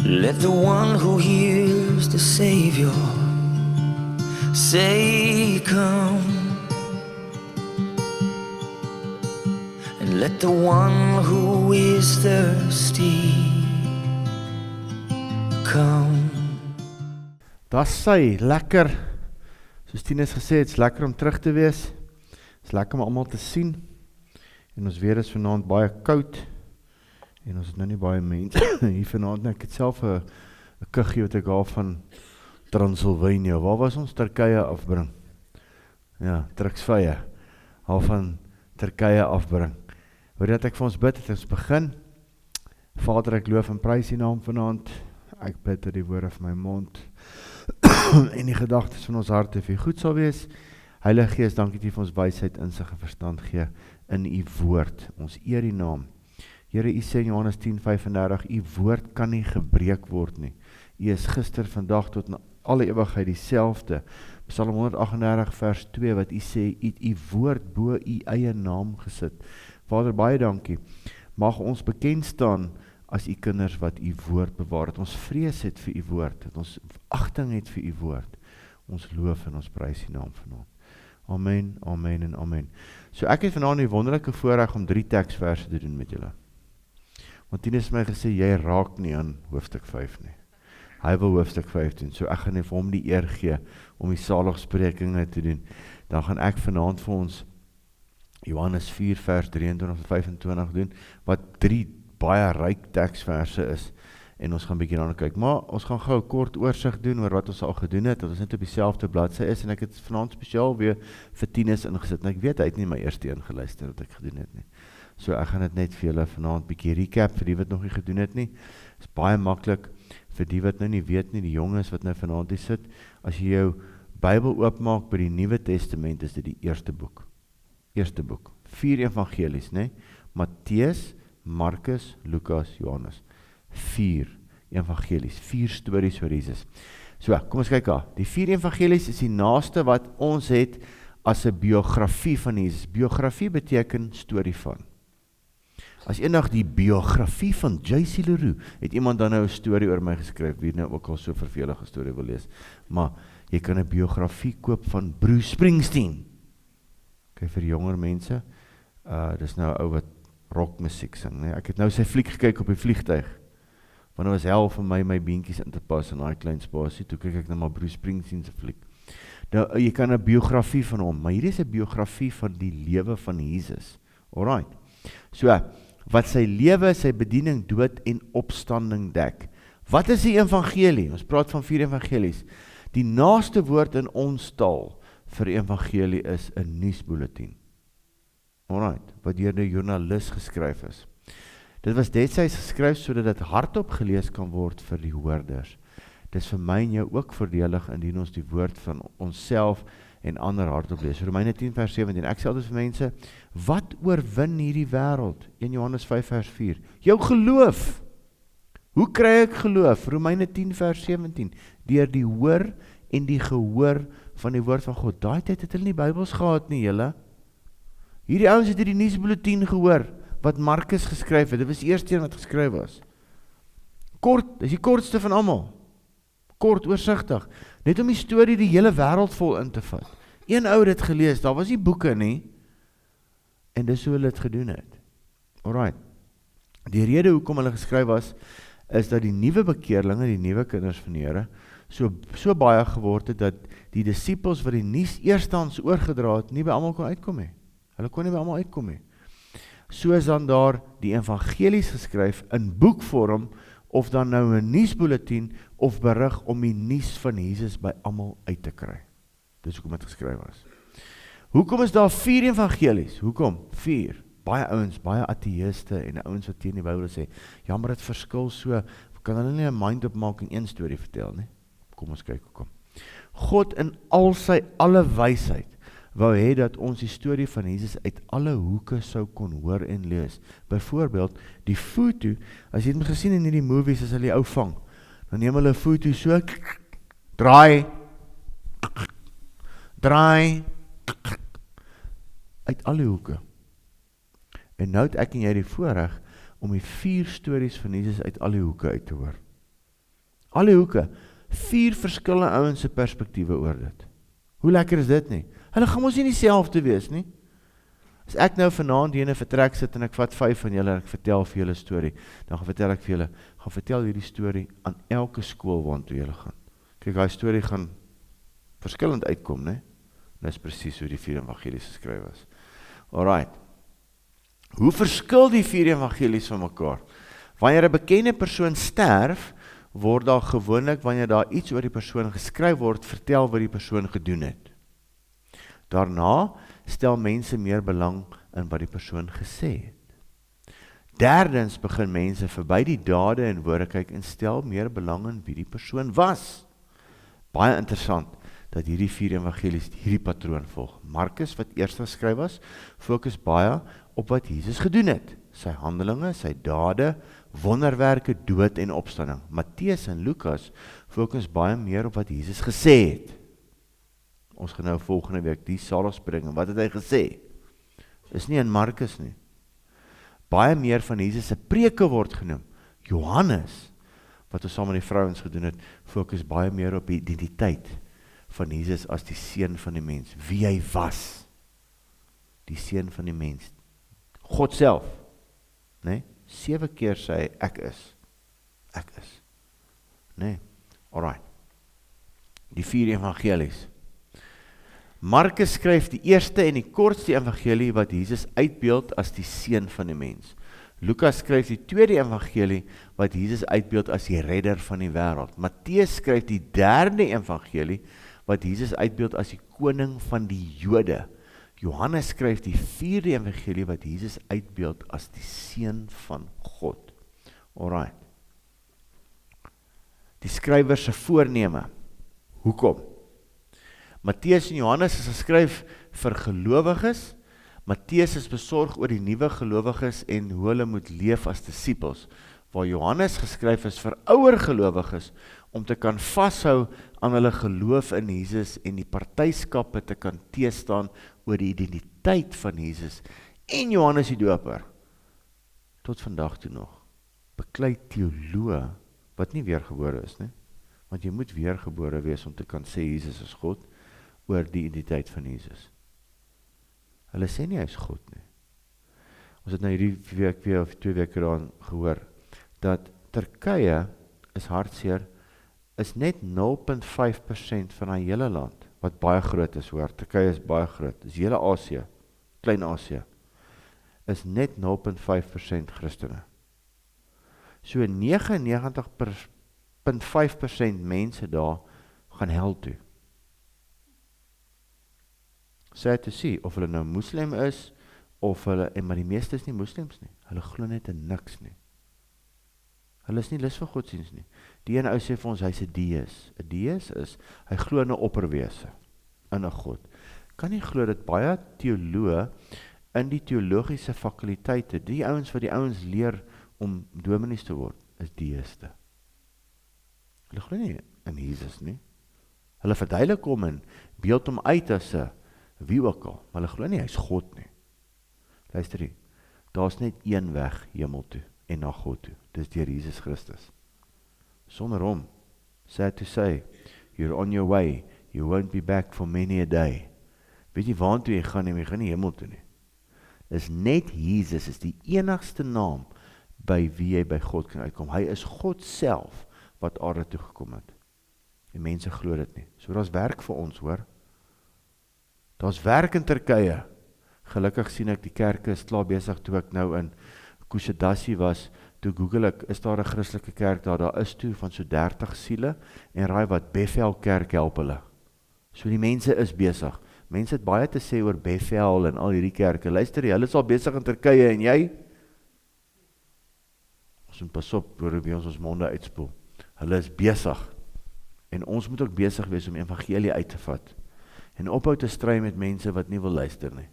Let the one who hears the Savior say, come. And let the one who is thirsty come. Das sy, lekker, soos Tinus gesê, het is lekker om terug te wees, het is lekker om almal te sien, en ons weer is vanaand baie koud, en ons het nou nie baie mense hier vanaand, ek het self een kuggie wat ek haal van Transylvania, waar was ons? Turkije afbring, ja, Turksvye, haal van Turkije afbring, voordat ek vir ons bid, het ons begin, Vader, ek loof en prys die naam vanaand, ek bid dat die woorde van my mond, en die gedagtes van ons harte vir goed sal wees. Heilige Gees, dankie dat U vir ons wysheid, insig en verstand gee in U woord. Ons eer die naam. Here, U sê in Johannes 10:35, U woord kan nie gebreek word nie. U is gister, vandag tot in alle ewigheid dieselfde. Psalm 138 vers 2 wat U sê, U het U woord bo U eie naam gesit. Vader, baie dankie. Mag ons bekend staan as U kinders wat U woord bewaar, dat ons vrees het vir U woord, dat ons agting het vir U woord, ons loof en ons prys die naam vanaand. Amen, amen en amen. So ek het vanaand die wonderlike voorreg om 3 teksverse te doen met julle. Want Tinus het my gesê, jy raak nie aan hoofstuk 5 nie. Hy wil hoofstuk 5 doen, so ek gaan vir hom die eer gee, om die saligsprekinge te doen. Dan gaan ek vanaand vir ons, Johannes 4 vers 23 en 25 doen, wat 3 baie ryk teksverse is, en ons gaan bietjie daarna kyk, maar ons gaan gou 'n kort oorsig doen oor wat ons al gedoen het, dat ons net op dieselfde bladsy is, en ek het vanaand spesiaal weer vir Tinus ingesit, en ek weet, hy het nie my eerste een geluister wat ek gedoen het nie, so ek gaan dit net vir julle vanaand bietjie recap, vir die wat nog nie gedoen het nie, is baie maklik, vir die wat nou nie weet nie, die jonges wat nou vanaand hier sit, as jy jou Bybel oopmaak by die Nuwe Testament, is dit die eerste boek, 4 evangelies, nee, Matteus, Markus, Lukas, Johannes, 4 evangelies, 4 stories oor Jesus. So, kom ons kyk daar, die 4 evangelies is die naaste wat ons het as 'n biografie van Jesus. Biografie beteken storie van. As eendag die biografie van J.C. Leroux, het iemand dan nou 'n storie oor my geskryf, wie nou ook al so vervelige storie wil lees, maar jy kan 'n biografie koop van Bruce Springsteen. Kyk, vir jonger mense, dis nou 'n ou wat rockmusiek sing, nee. Ek het nou sy fliek gekyk op die vliegtuig, want dit was hel vir my beentjies in te pas in daai klein spasie, toe kyk ek nou maar Bruce Springsteen se fliek. Nou, jy kan 'n biografie van hom, maar hierdie is 'n biografie van die lewe van Jesus. Alright, so, wat sy lewe, sy bediening, dood en opstanding dek. Wat is die evangelie? Ons praat van 4 evangelies. Die naaste woord in ons taal vir evangelie is 'n nuusbulletin. Alright, wat deur 'n joernalis geskryf is. Dit was destyds geskryf sodat dit hardop gelees kan word vir die hoorders. Dit is vir my en jou ook voordelig indien ons die woord van onsself en ander hardop lees. Romeine 10 vers 17. Ek sê altyd vir mense, wat oorwin hierdie wêreld? 1 Johannes 5 vers 4. Jou geloof. Hoe kry ek geloof? Romeine 10 vers 17. Deur die hoor en die gehoor van die woord van God. Daai tyd het hulle nie Bybels gehad nie, julle. Hierdie ouens het die nuusbulletin gehoor, wat Markus geskryf het, dit was die eerste een wat geskryf was. Kort, dis die kortste van almal. Kort, oorsigtig, net om die storie die hele wêreld vol in te vat. Een ou het dit gelees, daar was nie boeke nie, en dis hoe hulle dit gedoen het. Alright, die rede hoekom hulle geskryf was, is dat die nuwe bekeerlinge, die nuwe kinders van die Here, so baie geword het, dat die disippels wat die nuus eerstens oorgedra het, nie by almal kon uitkom nie. Hulle kon nie by almal uitkom nie. So is dan daar die evangelies geskryf in boekvorm, of dan nou 'n nuusbulletin, of berig om die nuus van Jesus by almal uit te kry. Dis hoekom dit geskryf was. Hoekom is daar 4 evangelies? Hoekom? 4. Baie ouens, baie ateïste en ouens wat teen die Bybel sê, ja, maar dit verskil so, kan hulle nie 'n mind opmaak en een storie vertel nie? Kom ons kyk hoekom. God in al sy alle wysheid wou hê dat ons die storie van Jesus uit alle hoeke sou kon hoor en lees. Byvoorbeeld, die foto, as jy het gesien in die movies, as hulle die ou vang, dan neem hulle 'n foto so, draai, uit alle hoeke. En nou het ek en jy die voorreg om die 4 stories van Jesus uit alle hoeke uit te hoor. Alle hoeke, 4 verskillende ouens se perspektiewe oor dit. Hoe lekker is dit nie? Hulle gaan mos nie dieselfde wees nie. As ek nou vanaand hier in 'n vertrek sit en ek vat 5 van julle en ek vertel vir julle 'n storie, dan vertel ek vir julle, gaan vertel hierdie storie aan elke skool waartoe julle gaan. Kyk, daai storie gaan verskillend uitkom, né? Dit is presies hoe die 4 evangelies geskryf is. Alright. Hoe verskil die 4 evangelies van mekaar? Wanneer 'n bekende persoon sterf, word daar gewoonlik, wanneer daar iets oor die persoon geskryf word, vertel wat die persoon gedoen het. Daarna stel mense meer belang in wat die persoon gesê het. Derdens begin mense verby die dade en woorde kyk en stel meer belang in wie die persoon was. Baie interessant dat hierdie 4 evangelies hierdie patroon volg. Markus, wat eers geskryf was, fokus baie op wat Jesus gedoen het. Sy handelinge, sy dade, wonderwerke, dood en opstanding. Matteus en Lukas fokus baie meer op wat Jesus gesê het. Ons gaan nou volgende week die saligspreking, wat het hy gesê? Is nie in Markus nie. Baie meer van Jesus se preke word genoem. Johannes, wat ons saam met die vrouens gedoen het, fokus baie meer op die identiteit van Jesus as die seun van die mens, wie hy was. Die seun van die mens. God self, nee? 7 keer sê hy, ek is. Ek is. Nee, alright. Die 4 evangelies. Markus skryf die eerste en die kortste evangelie wat Jesus uitbeeld as die seun van die mens. Lukas skryf die tweede evangelie wat Jesus uitbeeld as die redder van die wêreld. Matteus skryf die derde evangelie wat Jesus uitbeeld as die koning van die Jode. Johannes skryf die 4de evangelie wat Jesus uitbeeld as die seun van God. Alright. Die skrywer se voorneme. Hoekom? Matteus en Johannes is geskryf vir gelowiges. Matteus is besorg oor die nuwe gelowiges en hoe hulle moet leef as disippels, waar Johannes geskryf is vir ouer gelowiges om te kan vashou aan hulle geloof in Jesus en die partyskappe te kan teestaan oor die identiteit van Jesus en Johannes die Doper. Tot vandag toe nog beklei teoloë wat nie weergebore is nie, want jy moet weergebore wees om te kan sê Jesus is God oor die identiteit van Jesus. Hulle sê nie hy is God nie. Ons het nou hierdie week weer of 2 weke daaraan gehoor, dat Turkye is hartseer, is net 0,5% van die hele land, wat baie groot is hoor, Turkye is baie groot, is hele Asië, klein Asië, is net 0,5% Christene. So 99,5% mense daar gaan hel toe. Sad to see, of hulle nou moslim is, of hulle, maar die meeste is nie moslims nie, hulle glo net in niks nie. Hulle is nie lus vir godsdienst nie. Die ene ou sê vir ons, hy is 'n deus. 'n Deus is, hy glo in 'n opperwese, in 'n God. Kan nie glo dat baie teoloë in die teologiese fakulteite, die ouens wat die ouens leer om dominees te word, is deiste. Hulle glo nie in Jesus nie. Hulle verduidelik hom en beeld hom uit as 'n wie ook al, maar hulle glo nie, hy is God nie. Luister hier, daar is net een weg hemel toe en na God toe, dis deur Jesus Christus. Sonder hom, sad to say, you're on your way, you won't be back for many a day. Weet jy waartoe jy gaan nie, jy gaan nie hemel toe nie. Dis net Jesus, is die enigste naam by wie jy by God kan uitkom. Hy is God self wat aarde toe gekom het. En mense glo dit nie. So daar's werk vir ons, hoor. Daar's werk in Turkye. Gelukkig sien ek die kerke is klaar besig toe ek nou in Kusadasi was, toe Google ek, is daar 'n Christelike kerk daar is toe van so 30 siele, en raai wat, Bethel kerk help hulle. So die mense is besig. Mense het baie te sê oor Bethel en al hierdie kerke. Luister jy, hulle is al besig in Turkye en jy? Ons moet pas op oor wie ons monde uitspoel. Hulle is besig. En ons moet ook besig wees om evangelie uit te vat. En ophou te stry met mense wat nie wil luister nie.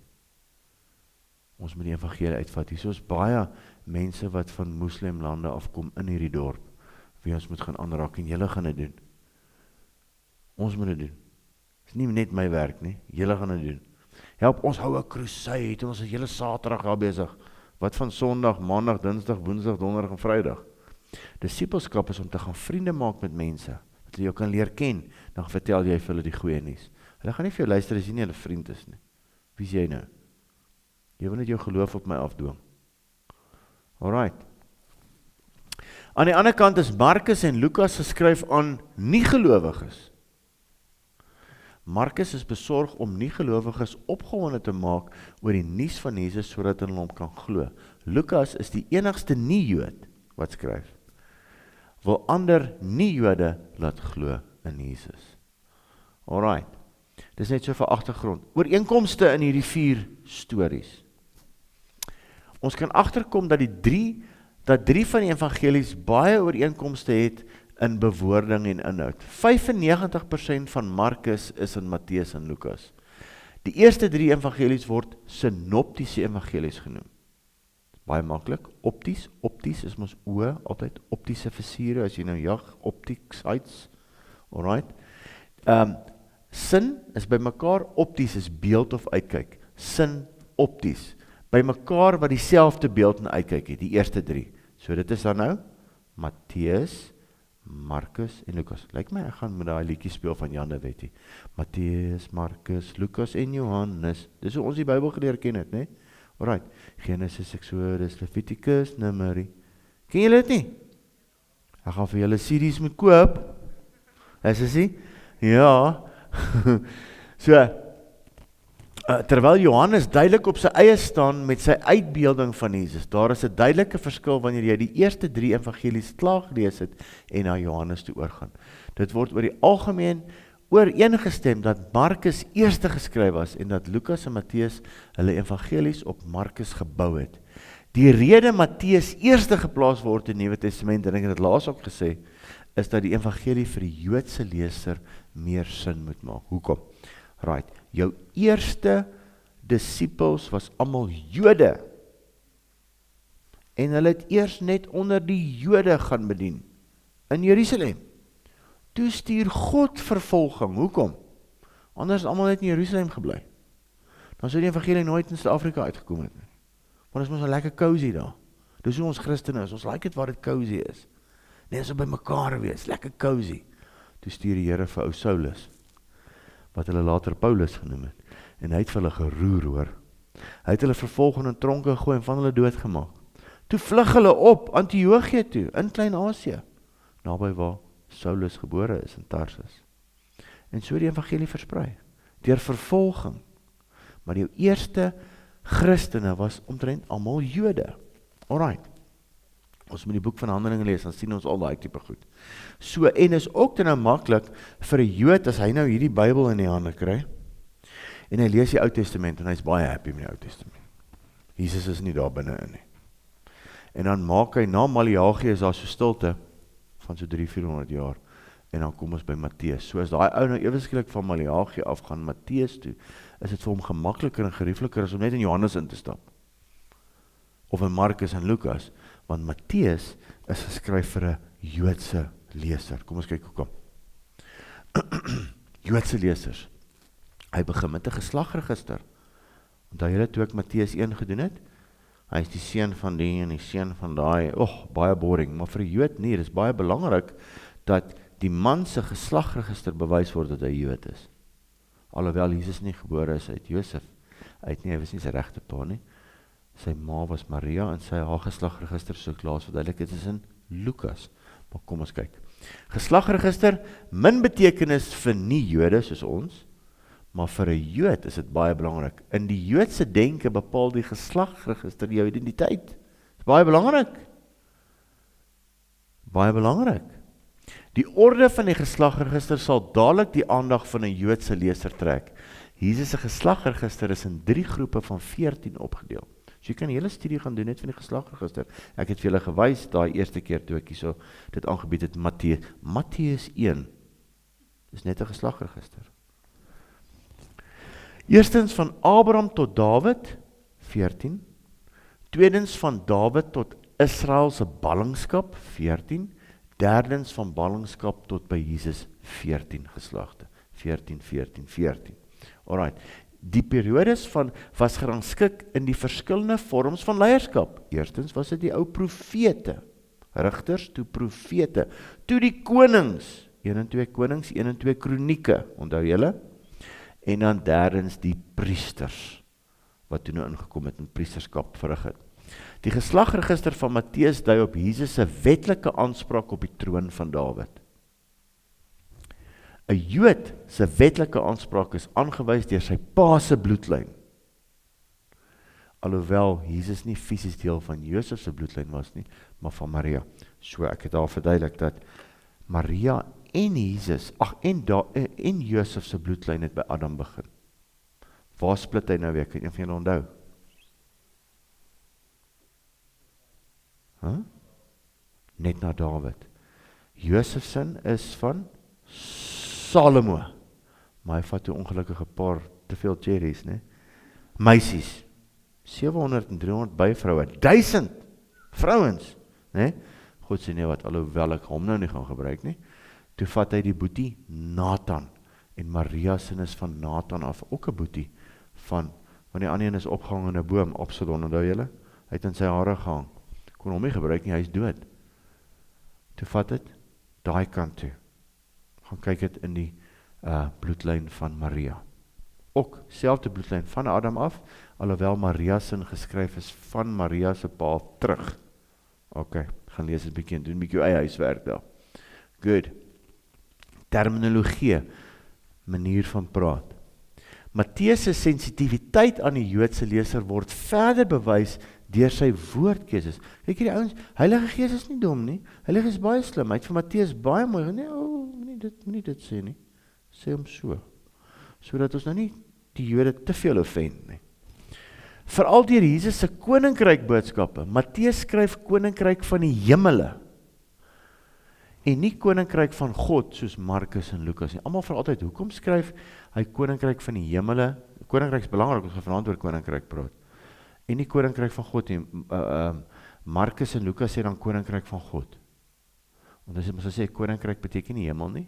Ons moet die evangelie uitvat. Hier is baie mense wat van moslimlande afkom in hierdie dorp, wie ons moet gaan aanraak en julle gaan dit doen. Ons moet dit doen. Dit is nie net my werk nie, julle gaan dit doen. Help, ons hou 'n crusade, ons is hele Saterdag daar besig. Wat van Sondag, Maandag, Dinsdag, Woensdag, Donderdag en Vrydag? Disipelskap is om te gaan vriende maak met mense, dat hulle jou kan leer ken, dan vertel jy vir hulle die goeie nuus. Hulle gaan nie vir jou luister as jy nie hulle vriend is nie. Wie is jy nou? Jy wil net jou geloof op my afdwing. Alright. Aan die ander kant is Markus en Lukas geskryf aan nie-gelowiges. Markus is besorg om nie-gelowiges opgewonde te maak oor die nuus van Jesus sodat hulle hom kan glo. Lukas is die enigste nie-Jood wat skryf. Wil ander nie-Jode laat glo in Jesus. Alright. Dis net so vir agtergrond. Ooreenkomste in hierdie 4 stories. Ons kan agterkom dat drie van die evangelies baie ooreenkomste het in bewoording en inhoud. 95% van Markus is in Matteus en Lukas. Die eerste 3 evangelies word synoptiese evangelies genoem. Baie maklik, opties is mos oë, altyd optiese versiere, as jy nou jag, optic sites, alright. Sin is by mekaar, opties is beeld of uitkyk, sin opties, by mekaar wat dieselfde beeld en uitkyk het, die eerste 3. So dit is dan nou, Matteus, Markus en Lukas. Lyk my, ek gaan met daai liedjie speel van Jan de Wettie. Matteus, Markus, Lukas en Johannes. Dis hoe ons die Bybel geleer ken het, né? Alright. Genesis, Exodus, Leviticus, Numeri. Ken julle dit nie? Ek gaan vir julle CD's moet koop. Is dit nie? Ja. So, terwyl Johannes duidelik op sy eie staan met sy uitbeelding van Jesus, daar is 'n duidelike verskil wanneer jy die eerste 3 evangelies klaar gelees het en na Johannes toe oorgaan. Dit word oor die algemeen ooreengestem dat Markus eerste geskryf was en dat Lukas en Matteus hulle evangelies op Markus gebou het. Die rede Matteus eerste geplaas word in die Nuwe Testament, en ek het dit laas ook gesê, is dat die evangelie vir die Joodse leser meer sin moet maak. Hoekom? Right, jou eerste disciples was almal Jode. En hulle het eers net onder die Jode gaan bedien in Jerusalem. Toe stuur God vervolging. Hoekom? Anders is almal net in Jerusalem gebly. Dan sou die evangelie nooit in Suid-Afrika uitgekom het nie. Want ons is lekker cozy daar. Dis hoe ons Christene is. Ons like dit waar dit cozy is. Nee, ons by mekaar wees, lekker cozy. Toe stuur die Here vir ou Saulus, wat hulle later Paulus genoem het. En hy het vir hulle geroer, hoor. Hy het hulle vervolg in tronke gegooi en van hulle doodgemaak. Toe vlug hulle op Antiochië toe, in Klein-Asië, naby waar Saulus gebore is in Tarsus. En so die evangelie versprei, deur vervolging. Maar die eerste Christene was omtrent almal Jode. Alright. Ons moet die boek van Handelinge lees, dan sien ons al daai tipe goed. So, en is ook dan nou maklik vir 'n Jood, as hy nou hierdie Bybel in die hande kry, en hy lees die Ou Testament, en hy is baie happy met die Ou Testament. Jesus is nie daar binne in nie. En dan maak hy, na Maleagi is daar so stilte, van so 300-400 jaar, en dan kom ons by Matteus. So as daai ou nou eweskielik van Maleagi af gaan Matteus toe, is dit vir hom gemakliker en geriefliker as om net in Johannes in te stap. Of in Markus en Lukas, want Matteus is geskryf vir 'n Joodse leser. Kom ons kyk hoekom. Joodse lesers. Hy begin met 'n geslagregister. Onthou julle toe ek Matteus 1 gedoen het? Hy is die seun van die en die seun van daai. Baie boring, maar vir 'n Jood nie, dit is baie belangrik dat die man se geslagregister bewys word dat hy Jood is. Alhoewel Jesus nie gebore is uit Josef, hy was nie sy regte pa nie. Sy ma was Maria en sy haar geslagregister so klaar verduidelik, dit is in Lukas. Maar kom ons kyk. Geslagregister, min betekenis vir nie Jode soos ons, maar vir 'n Jood is dit baie belangrik. In die Joodse denke bepaal die geslagregister jou identiteit. Dit is baie belangrik. Baie belangrik. Die orde van die geslagregister sal dadelik die aandag van 'n Joodse leser trek. Jesus se geslagregister is in 3 groepe van 14 opgedeel. So jy kan 'n hele studie gaan doen net van die geslagregister. Ek het vir julle gewys daai eerste keer toe ek hierso dit aangebied het, Matteus 1. Dis net 'n geslagregister. Eerstens van Abraham tot Dawid, 14. Tweedens van Dawid tot Israel se ballingskap, 14. Derdens van ballingskap tot by Jesus, 14 geslagte. 14. Alright. Die periodes was gerangskik in die verskillende vorms van leierskap. Eerstens was dit die ou profete. Rigters, toe profete, toe die konings, 1 en 2 konings, 1 en 2 kronieke, onthou julle? En dan derdens die priesters, wat toe nou ingekom het en priesterskap verrig het. Die geslagregister van Matteus dui op Jesus se wetlike aanspraak op die troon van Dawid. 'n Jood se wetlike aanspraak is aangewys deur sy pa se bloedlyn. Alhoewel Jesus nie fisies deel van Josef se bloedlyn was nie, maar van Maria. So ek het daar verduidelik dat Maria en Jesus, en Josef se bloedlyn het by Adam begin. Waar split hy nou weer? Kan een van julle onthou? Net na Dawid. Josef sin is van Salomo, maar hy vat toe ongelukkige paar te veel cherries, né? Meisies, 700 en 300 byvroue, 1000 vrouens, né? God sê nie wat, alhoewel ek hom nou nie gaan gebruik nie, toe vat hy die boetie Nathan, en Maria sin is van Nathan af, ook 'n boetie van, want die ander een is opgehang in 'n boom, Absalom, onthou julle? Hy het in sy hare gehang, kon hom nie gebruik nie, hy is dood. Toe vat het, daai kant toe, gaan kyk het in die bloedlyn van Maria. Ook selfde bloedlyn van Adam af, alhoewel Maria sin geskryf is van Maria se pa terug. Ok, gaan lees 'n bietjie en doen 'n bietjie eie huiswerk daar. Good. Terminologie, manier van praat. Matteus se sensitiwiteit aan die Joodse leser word verder bewys deur sy woordkeuses. Kyk hierdie ouens, Heilige Gees is nie dom nie. Heilige is baie slim. Hy het vir Matteus baie mooi gesê, moenie dit sê nie. Sê hom so. Sodat ons nou nie die Jode te veel offend nie. Veral deur Jesus se koninkryk boodskappe. Matteus skryf koninkryk van die hemele. En nie koninkryk van God soos Markus en Lukas nie. Almal vra altyd, hoekom skryf hy koninkryk van die hemele? Koninkryk is belangrik, ons gaan vanaand oor koninkryk praat. En nie koninkryk van God nie. Markus en Lukas sê dan koninkryk van God. Want as jy sê koninkryk beteken nie hemel nie.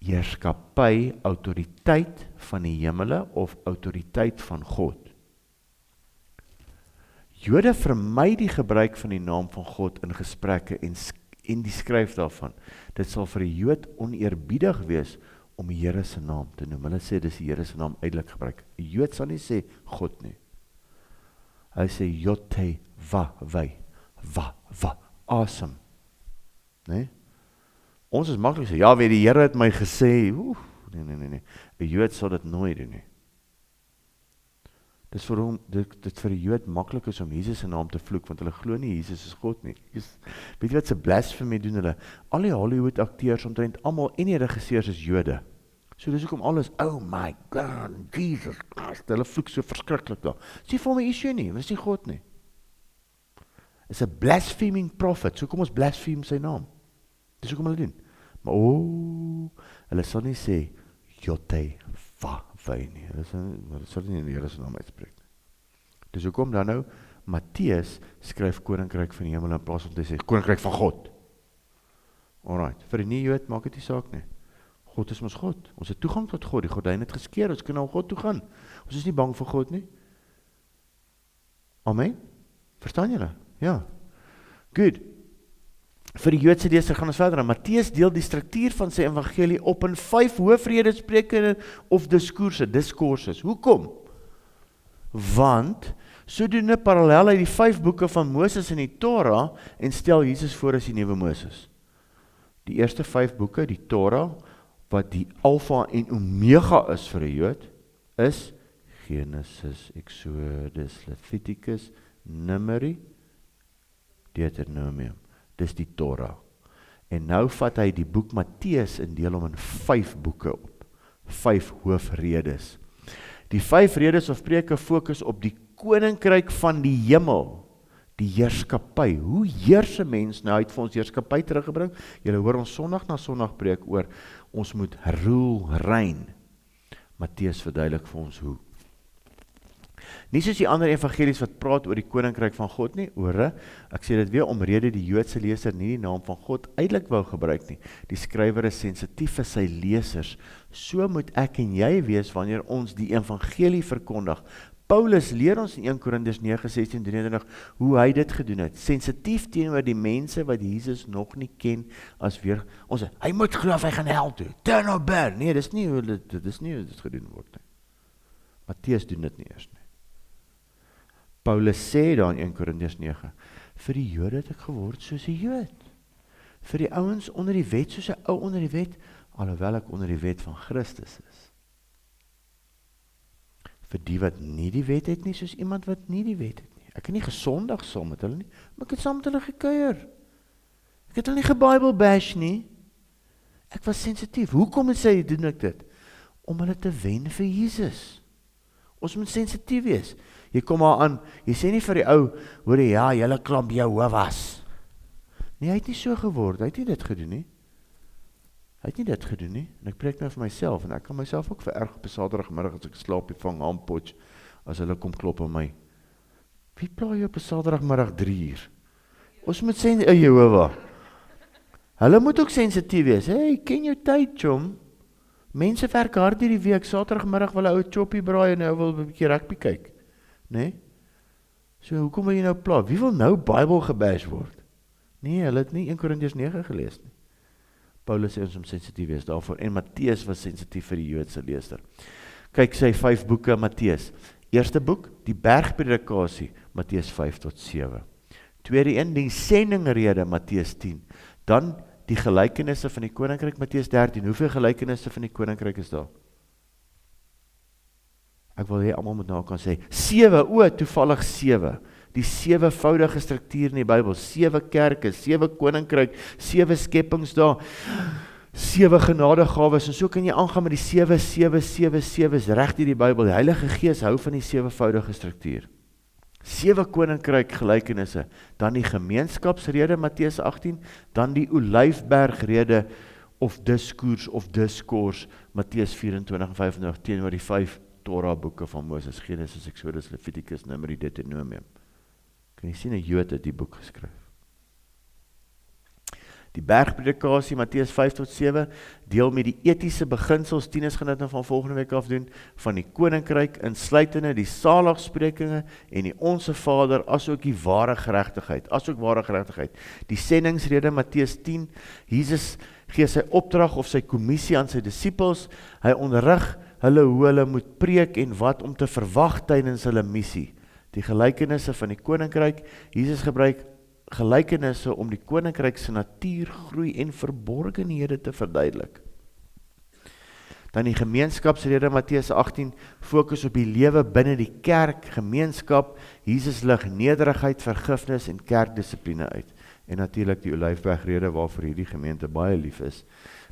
Heerskappy, autoriteit van die hemele of autoriteit van God. Jode vermy die gebruik van die naam van God in gesprekke en die skryf daarvan. Dit sal vir 'n Jood oneerbiedig wees om die Here se naam te noem. Hulle sê dis die Here se naam uitelik gebruik. 'n Jood sal nie sê God nie. Hy sê Jote va awesome. Nee? Ons is maklik sê, ja, die Here het my gesê, nee. 'n Jood sal dit nooit doen nie. Dis vir hom, dit vir 'n Jood maklik is om Jesus se naam te vloek, want hulle glo nie Jesus is God nie. Weet jy wat se blasphemy doen hulle? Al die Hollywood akteurs omtrent almal en die regisseurs is Jode. So dis hoekom alles, oh my God, Jesus Christ, hulle vloek so verskriklik daar. Dis nie vir my issue nie, dis nie God nie. Is 'n blaspheming prophet, so kom ons blaspheme sy naam. Dis hoekom hulle doen. Maar hulle sal nie sê Jote va nie. Hulle sal nie in die Here se naam uitspreek. Dis hoekom dan nou Matteus skryf koninkryk van die hemel in plaas om te sê koninkryk van God. Alright, vir 'n nie-Jood maak dit nie saak nie. God is ons God. Ons het toegang tot God. Die gordyn het geskeur. Ons kan na God toe gaan. Ons is nie bang vir God nie. Amen. Verstaan julle? Ja. Good. Vir die Joodse leser gaan ons verder. Matteus deel die struktuur van sy evangelie op in 5 hoofredespreke of discourses. Hoekom? Want sodoende parallel hy die 5 boeke van Moses en die Torah en stel Jesus voor as die nuwe Moses. Die eerste 5 boeke, die Torah, wat die alfa en omega is vir 'n Jood, is Genesis, Exodus, Leviticus, Numeri, Deuteronomium. Dis die Torah. En nou vat hy die boek Matteus en deel hom in 5 boeke op. 5 hoofredes. Die 5 redes of preke fokus op die koninkryk van die hemel. Die heerskappy. Hoe heers 'n mens nou? Hy het vir ons heerskappy teruggebring. Julle hoor ons Sondag na Sondag preek oor ons moet rein. Matteus verduidelik vir ons hoe. Nie soos die ander evangelies wat praat oor die koninkryk van God nie, ek sê dit weer omrede die Joodse leser nie die naam van God uitelik wou gebruik nie. Die skrywer is sensitief vir sy lesers. So moet ek en jy wees wanneer ons die evangelie verkondig. Paulus leer ons in 1 Korintiërs 9:16-23 hoe hy dit gedoen het. Sensitief teenoor die mense wat Jesus nog nie ken as weer, hy moet glo hy gaan hel toe. Turn or burn. Nee, dis nie hoe dit gedoen word nie. Matteus doen dit nie eers nie. Paulus sê daar in 1 Korintiërs 9, vir die Jode het ek geword soos 'n Jood. Vir die ouens onder die wet soos 'n ou onder die wet, alhoewel ek onder die wet van Christus is. Vir die wat nie die wet het nie, soos iemand wat nie die wet het nie. Ek het nie gesondig saam met hulle nie, maar ek het saam met hulle gekuier. Ek het hulle nie geBybel bash nie. Ek was sensitief. Hoekom doen ek dit? Om hulle te wen vir Jesus. Ons moet sensitief wees. Jy kom maar aan, jy sê nie vir die ou, hoor jy, ja, julle klomp Jehovah's. Nee, hy het nie so geword, hy het nie dit gedoen nie. En ek preek nou vir myself, en ek kan myself ook vererg op 'n Saterdagmiddag as ek slaapie vang aanpotj, as hulle kom klop aan my. Wie pla jy op 'n Saterdagmiddag 3:00? Ons moet sê, Jehovah. Hulle moet ook sensitief wees. Hey, ken jou tyd, chom. Mense werk hard hierdie week, Saterdagmiddag wil 'n ou choppie braai en ou wil 'n bietjie rugby kyk. Nee? So, hoekom wil jy nou pla? Wie wil nou Bybel gebash word? Nee, hulle het nie 1 Korintiërs 9 gelees nie. Paulus sê ons om sensitief wees daarvoor, en Matteus was sensitief vir die Joodse leser. Kyk sy 5 boeke, Matteus. Eerste boek, die bergpredikasie, Matteus 5-7. Tweede een, die sendingrede, Matteus 10. Dan die gelykenisse van die koninkryk, Matteus 13. Hoeveel gelykenisse van die koninkryk is daar? Ek wil hê almal moet nou kan sê, 7, toevallig 7. Die 7voudige struktuur in die Bybel, 7 kerke, 7 koninkryk, 7 skepings daar, 7 genadegawes, en so kan jy aangaan met die 7's reg deur die Bybel. Die Heilige Gees hou van die 7voudige struktuur. 7 koninkryk gelykenisse, dan die gemeenskapsrede, Matteus 18, dan die Olyfbergrede, of diskors, Matteus 24 en 25, teenoor die 5 Torah boeke van Moses, Genesis, Exodus, Leviticus, Numeri, Deuteronomium. Kan jy sien, 'n Jood het die boek geskryf. Die bergpredikasie, Matteus 5-7, deel met die etiese beginsels, 10 gaan dit nou van volgende week af doen, van die koninkryk, insluitende die saligsprekinge en die Onse Vader, asook die ware geregtigheid, Die sendingsrede, Matteus 10, Jesus gee sy opdrag of sy kommissie aan sy disippels, hy onderrig hulle hoe hulle moet preek en wat om te verwag tydens hulle missie. Die gelykenisse van die koninkryk, Jesus gebruik gelykenisse om die koninkryk se natuur, groei en verborgenhede te verduidelik. Dan die gemeenskapsrede, Matteus 18, fokus op die lewe binne die kerk, gemeenskap, Jesus lig nederigheid, vergifnis en kerkdissipline uit. En natuurlik die Olyfbergrede, waarvoor hierdie gemeente baie lief is.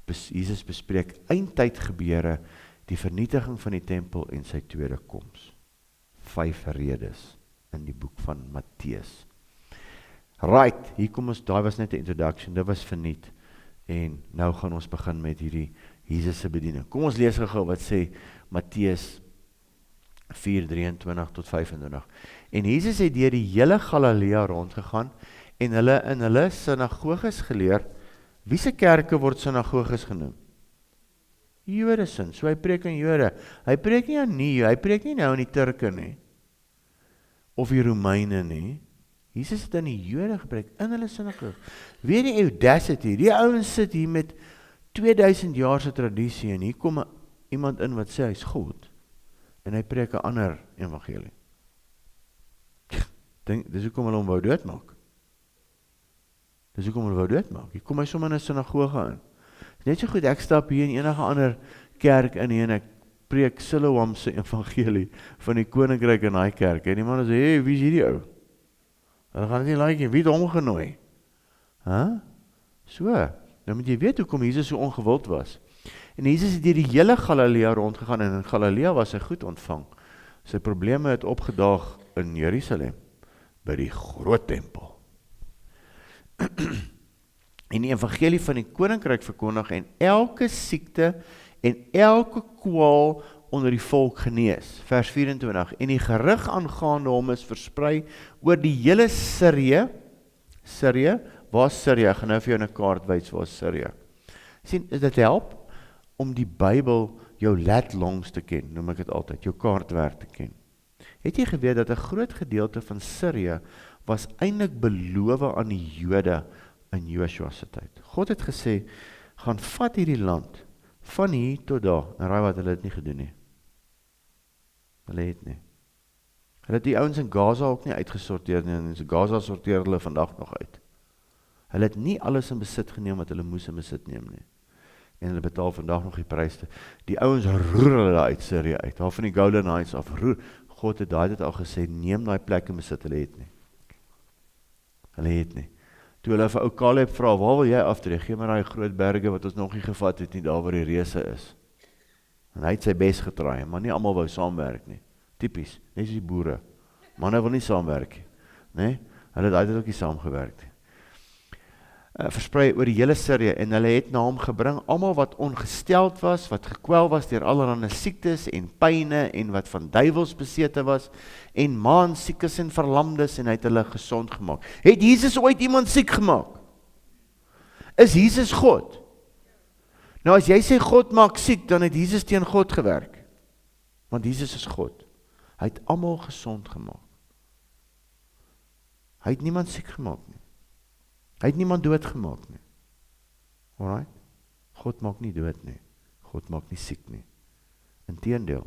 Jesus bespreek eindtyd gebeure, die vernietiging van die tempel en sy tweede koms. 5 redes in die boek van Matteus. Right, hier kom ons, daar was net 'n introduction, dit was verniet. En nou gaan ons begin met hierdie Jesus se bediening. Kom ons lees gou wat sê Matteus 4:23-25. En Jesus het deur die hele Galilea rondgegaan en hulle in hulle sinagoges geleer. Wie se kerke word sinagoges genoem? Jode sin, so hy preek aan Jode. Hy preek nie aan nie, hy preek nie nou aan die Turke nie, of die Romeine nie. Jesus het aan die Jode gepreek, in hulle sinagoge. Weet die audacity, die ouens sit hier met 2000 jaar se tradisie, en hier kom iemand in wat sê hy's God, en hy preek 'n ander evangelie. Dis hoekom hulle hom wou doodmaak. Hier kom hy sommer in 'n sinagoge in. Net so goed, ek stap hier in enige ander kerk in en ek preek Siloam se evangelie van die koninkryk in daai kerk. En die man sê, hey, wie is hierdie ou? Hulle gaan dit nie like nie, wie het hom genooi? So, nou moet jy weet hoekom Jesus so ongewild was. En Jesus het deur die hele Galilea rondgegaan, en in Galilea was hy goed ontvang. Sy probleme het opgedaag in Jerusalem, by die groot tempel. En die evangelie van die koninkryk verkondig, en elke siekte en elke kwaal onder die volk genees. Vers 24, en die gerig aangaande hom is versprei oor die hele Sirië. Waar is Sirië? Ek gaan nou vir jou 'n kaart wys, waar is Sirië? Sien, dit help om die Bybel jou lat longs te ken, noem ek dit altyd, jou kaartwerk te ken. Het jy geweet dat 'n groot gedeelte van Sirië was eintlik beloof aan die Jode in Joshua se tyd? God het gesê, gaan vat hierdie land, van hier tot daar, en raai wat, hulle het nie gedoen nie. Hulle het nie. Hulle het die ouens in Gaza ook nie uitgesorteer nie, en in Gaza sorteer hulle vandag nog uit. Hulle het nie alles in besit geneem wat hulle moes in besit neem nie. En hulle betaal vandag nog die pryse. Die ouens roer hulle daar uit Sirië uit, daar van die Golden Heights af, roer. God het daai dit al gesê, neem daai plek in besit, hulle het nie. Hulle het nie. Toe hulle vir ou Caleb vra, waar wil jy aftree? Gee maar daai groot berge wat ons nog nie gevat het nie, daar waar die reuse is. En hy het sy bes getraai, maar nie almal wou saamwerk nie. Typies, net soos die boere. Manne wil nie saamwerk nie, nee? Hulle het altyd ook nie saamgewerk nie. Versprei oor die hele Sirië, en hulle het na hom gebring, almal wat ongesteld was, wat gekwel was deur allerlei siektes en pyne, en wat van duiwels besete was, en maansiekes en verlamdes, en hy het hulle gesond gemaak. Het Jesus ooit iemand siek gemaak? Is Jesus God? Nou as jy sê God maak siek, dan het Jesus teen God gewerk. Want Jesus is God. Hy het almal gesond gemaak. Hy het niemand siek gemaak nie. Hy het niemand dood gemaak nie. Alright? God maak nie dood nie. God maak nie siek nie. Inteendeel,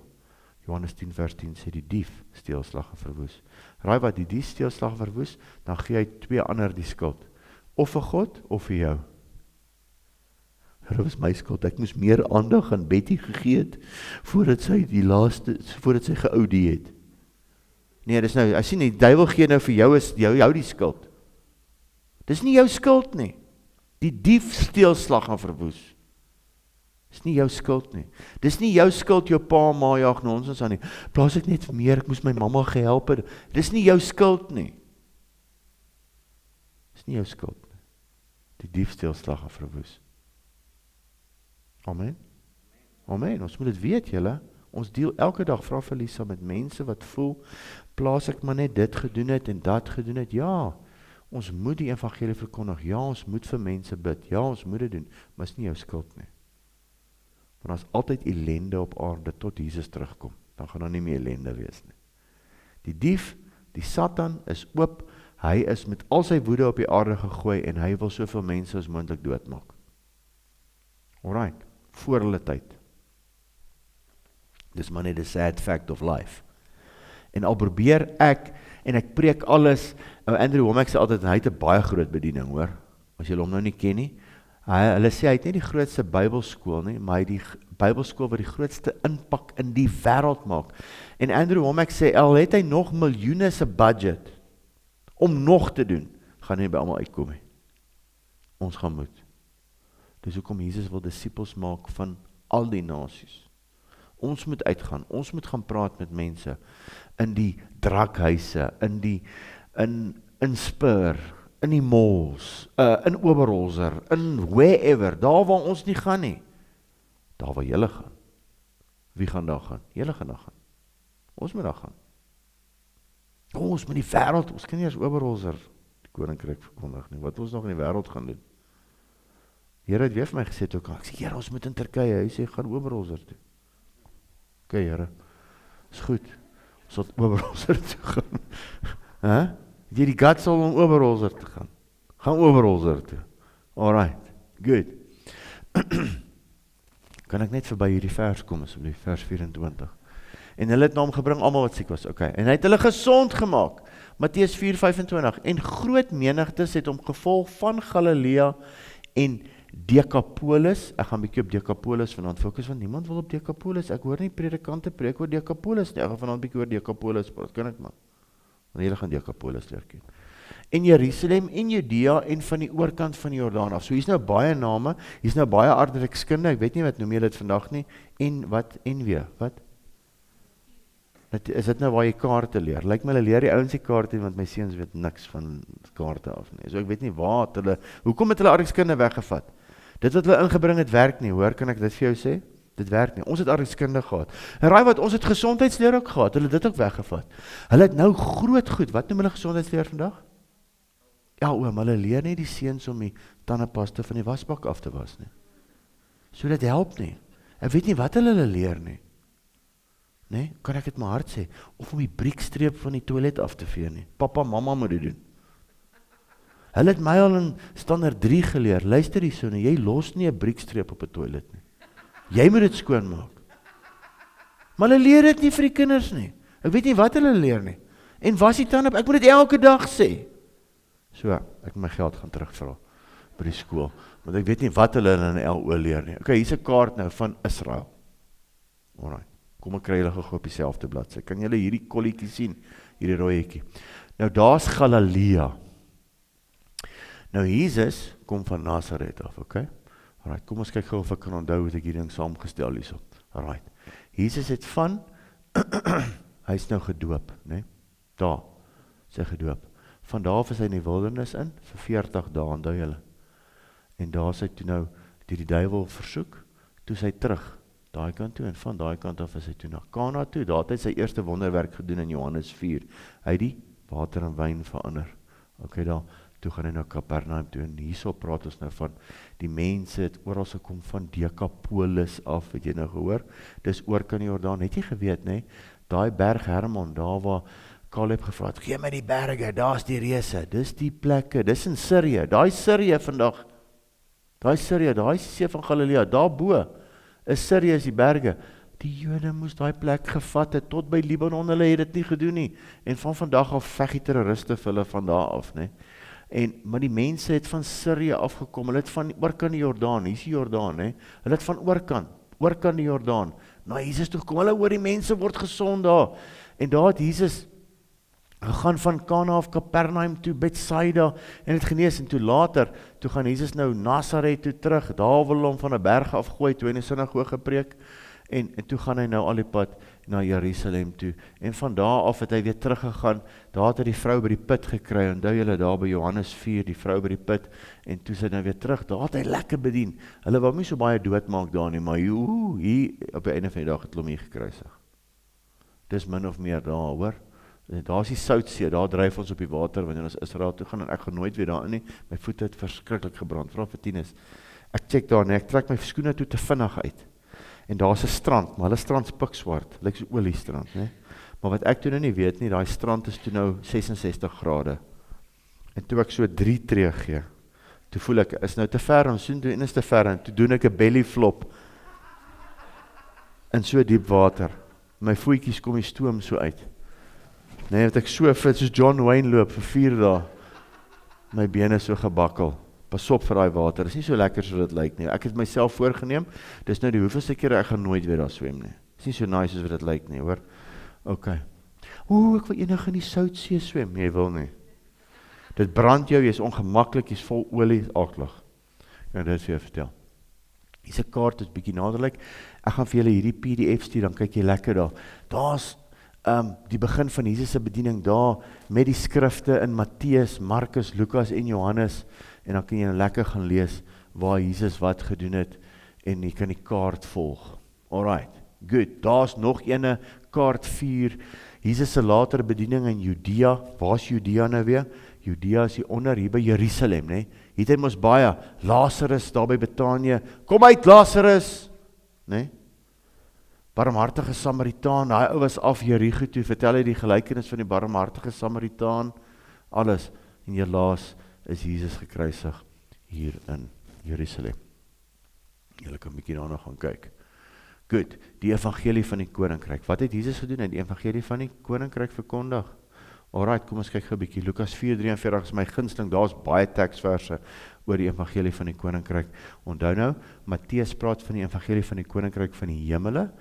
Johannes 10 vers 10 sê die dief steel, slag en verwoes. Raai wat, die dief steel, slag en verwoes, dan gee hy twee ander die skuld. Of vir God, of vir jou. Dit was my skuld, ek moes meer aandag aan Betty gegee het, voordat sy geoudie het. Nee, dis nou, as jy nie, die duiwel gee nou vir jou, is jou die skuld. Dis nie jou skuld nie. Die dief steel, slag en verwoes. Dis nie jou skuld nie. Dis nie jou skuld, jou pa, ma jaag nonsens aan nie. Plaas ek net meer, ek moes my mamma gehelp het. Dis nie jou skuld nie. Dis nie jou skuld nie. Die dief steel, slag en verwoes. Amen. Amen, ons moet dit weet, julle. Ons deel elke dag, vra vir Lisa, met mense wat voel, plaas ek maar net dit gedoen het en dat gedoen het. Ja, ons moet die evangelie verkondig. Ja, ons moet vir mense bid. Ja, ons moet dit doen. Maar is nie jou skuld nie. Want as altyd ellende op aarde tot Jesus terugkom, dan gaan daar nie meer ellende wees nie. Die dief, die Satan is oop. Hy is met al sy woede op die aarde gegooi en hy wil soveel mense as moontlik doodmaak. Alright, voor hulle tyd. Dis maar net 'n sad fact of life. En al probeer ek, en ek preek alles, Andrew Womack sê altyd, hy het 'n baie groot bediening, hoor, as jy hom nou nie ken nie. Hulle sê, hy het nie die grootste Bybelskool nie, maar hy die Bybelskool wat die grootste impak in die wêreld maak. En Andrew Womack sê, al het hy nog miljoene se budget, om nog te doen, gaan nie by almal uitkom nie. Ons gaan moet. Dis hoekom Jesus wil disippels maak van al die nasies. Ons moet uitgaan, ons moet gaan praat met mense in die drakhuise, in Spur, in die malls, in Oberholzer, in wherever, daar waar ons nie gaan nie. Daar waar julle gaan. Wie gaan daar gaan? Julle gaan daar gaan. Ons moet daar gaan. Ons moet die wêreld, ons kan nie as Oberholzer die koninkryk verkondig nie. Wat ons nog in die wêreld gaan doen? Here het weer vir my gesê, ek sê, Here, ons moet in Turkye, hy sê, gaan Oberholzer toe. Ok, Here, is goed, ons sal Oberholzer toe gaan. Het jy die guts al om Oberholzer te gaan? Gaan Oberholzer toe. Alright, good. Kan ek net verby hierdie vers kom, asseblief, vers 24. En hulle het na hom gebring, almal wat siek was, ok. En hy het hulle gesond gemaak, Matteus 4:25. En groot menigtes het hom gevolg van Galilea en Decapolis. Ek gaan 'n bietjie op Decapolis vanaand fokus, want niemand wil op Decapolis. Ek hoor nie predikante preek oor Decapolis nie. Ek gaan vanaand 'n bietjie oor Decapolis praat, kan ek maar. Want julle gaan Decapolis leer ken. En Jerusalem en Judea en van die oorkant van die Jordaan af. So hier's nou baie name, hier's nou baie aardrykskunde. Ek weet nie wat noem jy dit vandag nie. En wat en weer? Wat? Is dit nou waar jy kaarte leer? Lyk my hulle leer die ouens die kaarte, want my seuns weet niks van kaarte af nie. So ek weet nie waar hulle, hoekom het hulle aardrykskunde weggevat? Dit wat hulle ingebring het werk nie, hoor, kan ek dit vir jou sê? Dit werk nie. Ons het aardrykskunde gehad. En raai wat, ons het gesondheidsleer ook gehad. Hulle het dit ook weggevat. Hulle het nou groot goed. Wat noem hulle gesondheidsleer vandag? Ja, oom, hulle leer nie die seuns om die tandepasta van die wasbak af te was nie. So dit help nie. Ek weet nie wat hulle leer nie. Nee, kan ek dit maar hard sê, of om die briekstreep van die toilet af te vee nie. Papa, mamma moet dit doen. Hulle het my al in standaard 3 geleer, luister die so, jy los nie 'n briekstreep op 'n toilet nie. Jy moet dit skoonmaak. Maar hulle leer dit nie vir die kinders nie. Ek weet nie wat hulle leer nie. En was die tande op, ek moet dit elke dag sê. So, ek moet my geld gaan terugvra by die skool, want ek weet nie wat hulle in LO leer nie. Okay, hier's 'n kaart nou van Israel. Alright, kom ek kry julle gou op dieselfde bladsy. Kan julle hierdie kolletjie sien? Hierdie rooietjie. Nou daar's Galilea. Nou Jesus kom van Nazareth af, okay? Alright, kom ons kyk gou of ek kan onthou wat ek hierdie ding saamgestel hierso. Alright. Jesus het van hy is nou gedoop, né? Daar. Sy gedoop. Van daar af is hy in die wildernis in vir 40 dae, onthou julle. En daar is hy toe nou deur die duiwel versoek, toe is hy terug daai kant toe en van daai kant af is hy toe na Kana toe. Daar het hy sy eerste wonderwerk gedoen in Johannes 4. Hy het die water in wyn verander. Okay, daar toe gaan hy na Kapernaum toe en hierso praat ons nou van die mense het oral gekom van Decapolis af, het jy nou gehoor? Dis oor kan die Jordaan, het jy geweet, nee? Daai berg Hermon, daar waar Caleb gevra het, gee my die berge, daar's die reëse, dis die plekke, dis in Sirië, daai Sirië vandag, daai Sirië, daai see van Galilea, daar bo is Sirië is die berge. Die Jode moes daai plek gevat het, tot by Libanon, hulle het dit nie gedoen nie, en van vandag af veg die terroriste vir hulle van daar af, nee? Maar die mense het van Sirië afgekom, hulle het van oorkant die Jordaan, hier is die Jordaan, he? Hulle het van oorkant die Jordaan, na Jesus toe gekom, hulle hoor die mense word gesond daar, en daar het Jesus gegaan van Kana af Kapernaum toe, Bethsaida, en het genees, en toe later, toe gaan Jesus nou Nazareth toe terug, daar wil hom van 'n berg afgooi, toe in die sinagoge preek, en toe gaan hy nou al die pad na Jerusalem toe, en van daar af het hy weer teruggegaan, daar het hy die vrou by die put gekry, onthou julle daar by Johannes 4, die vrou by die put, en toe is hy nou weer terug, daar het hy lekker bedien, hulle wou nie so baie doodmaak daar nie, maar hier op die einde van die dag het hulle hom hier gekruisig. Dis min of meer daar, hoor, daar is die Soutsee, daar dryf ons op die water, wanneer ons Israel toe gaan, en ek gaan nooit weer daar in nie, my voete het verskriklik gebrand, vra vir Tinus, ek check daar nie, ek trek my skoene toe te vinnig uit, en daar is 'n strand, maar hulle strand is pikswart, lyk so oliestrand, nee? Maar wat ek toe nou nie weet nie, daai strand is toe nou 66 grade, en toe ek so 3 tree gee, toe voel ek, is nou te ver, en so doen is te ver, en toe doen ek 'n belly flop, in so diep water, my voetjies kom die stoom so uit, nee, het ek so fit soos John Wayne loop vir 4 dae, my bene so gebakkel, pas op vir daai water, is nie so lekker so dit lyk nie, ek het myself voorgeneem, dis nou die hoeveelste keer ek gaan nooit weer daar swem nie, is nie so nice as wat dit lyk nie, hoor, ok, ek wil enig in die Soutsee swem, jy wil nie, dit brand jou, jy is ongemaklik, jy is vol olie, aklig, ek kan dit vir jou vertel, hier is 'n kaart, dit is bietjie naderlik, ek gaan vir julle hierdie PDF stuur, dan kyk jy lekker daar, daar's die begin van Jesus se bediening daar, met die skrifte in Matteus, Markus, Lukas en Johannes, en dan kan jy lekker gaan lees, waar Jesus wat gedoen het, en jy kan die kaart volg. Alright, good, daar's nog ene, kaart 4, Jesus se latere bediening in Judea, waar is Judea nou weer? Judea is hier onder, hier by Jerusalem, nee? Hier het ons baie, Lazarus, daar by Betanië, kom uit Lazarus, nee? Barmhartige Samaritaan, daai ou was af Jerigo toe, vertel hy die gelykenis van die barmhartige Samaritaan, alles, en helaas is Jesus gekruisig hier in Jerusalem. Julle kan 'n bietjie daarna gaan kyk. Goed, die evangelie van die koninkryk. Wat het Jesus gedoen? Hy het die evangelie van die koninkryk verkondig. Alright, kom ons kyk gou 'n bietjie. Lukas 4:43 is my gunsteling. Daar's baie teksverse oor die evangelie van die koninkryk. Onthou nou, Matteus praat van die evangelie van die koninkryk van die hemele.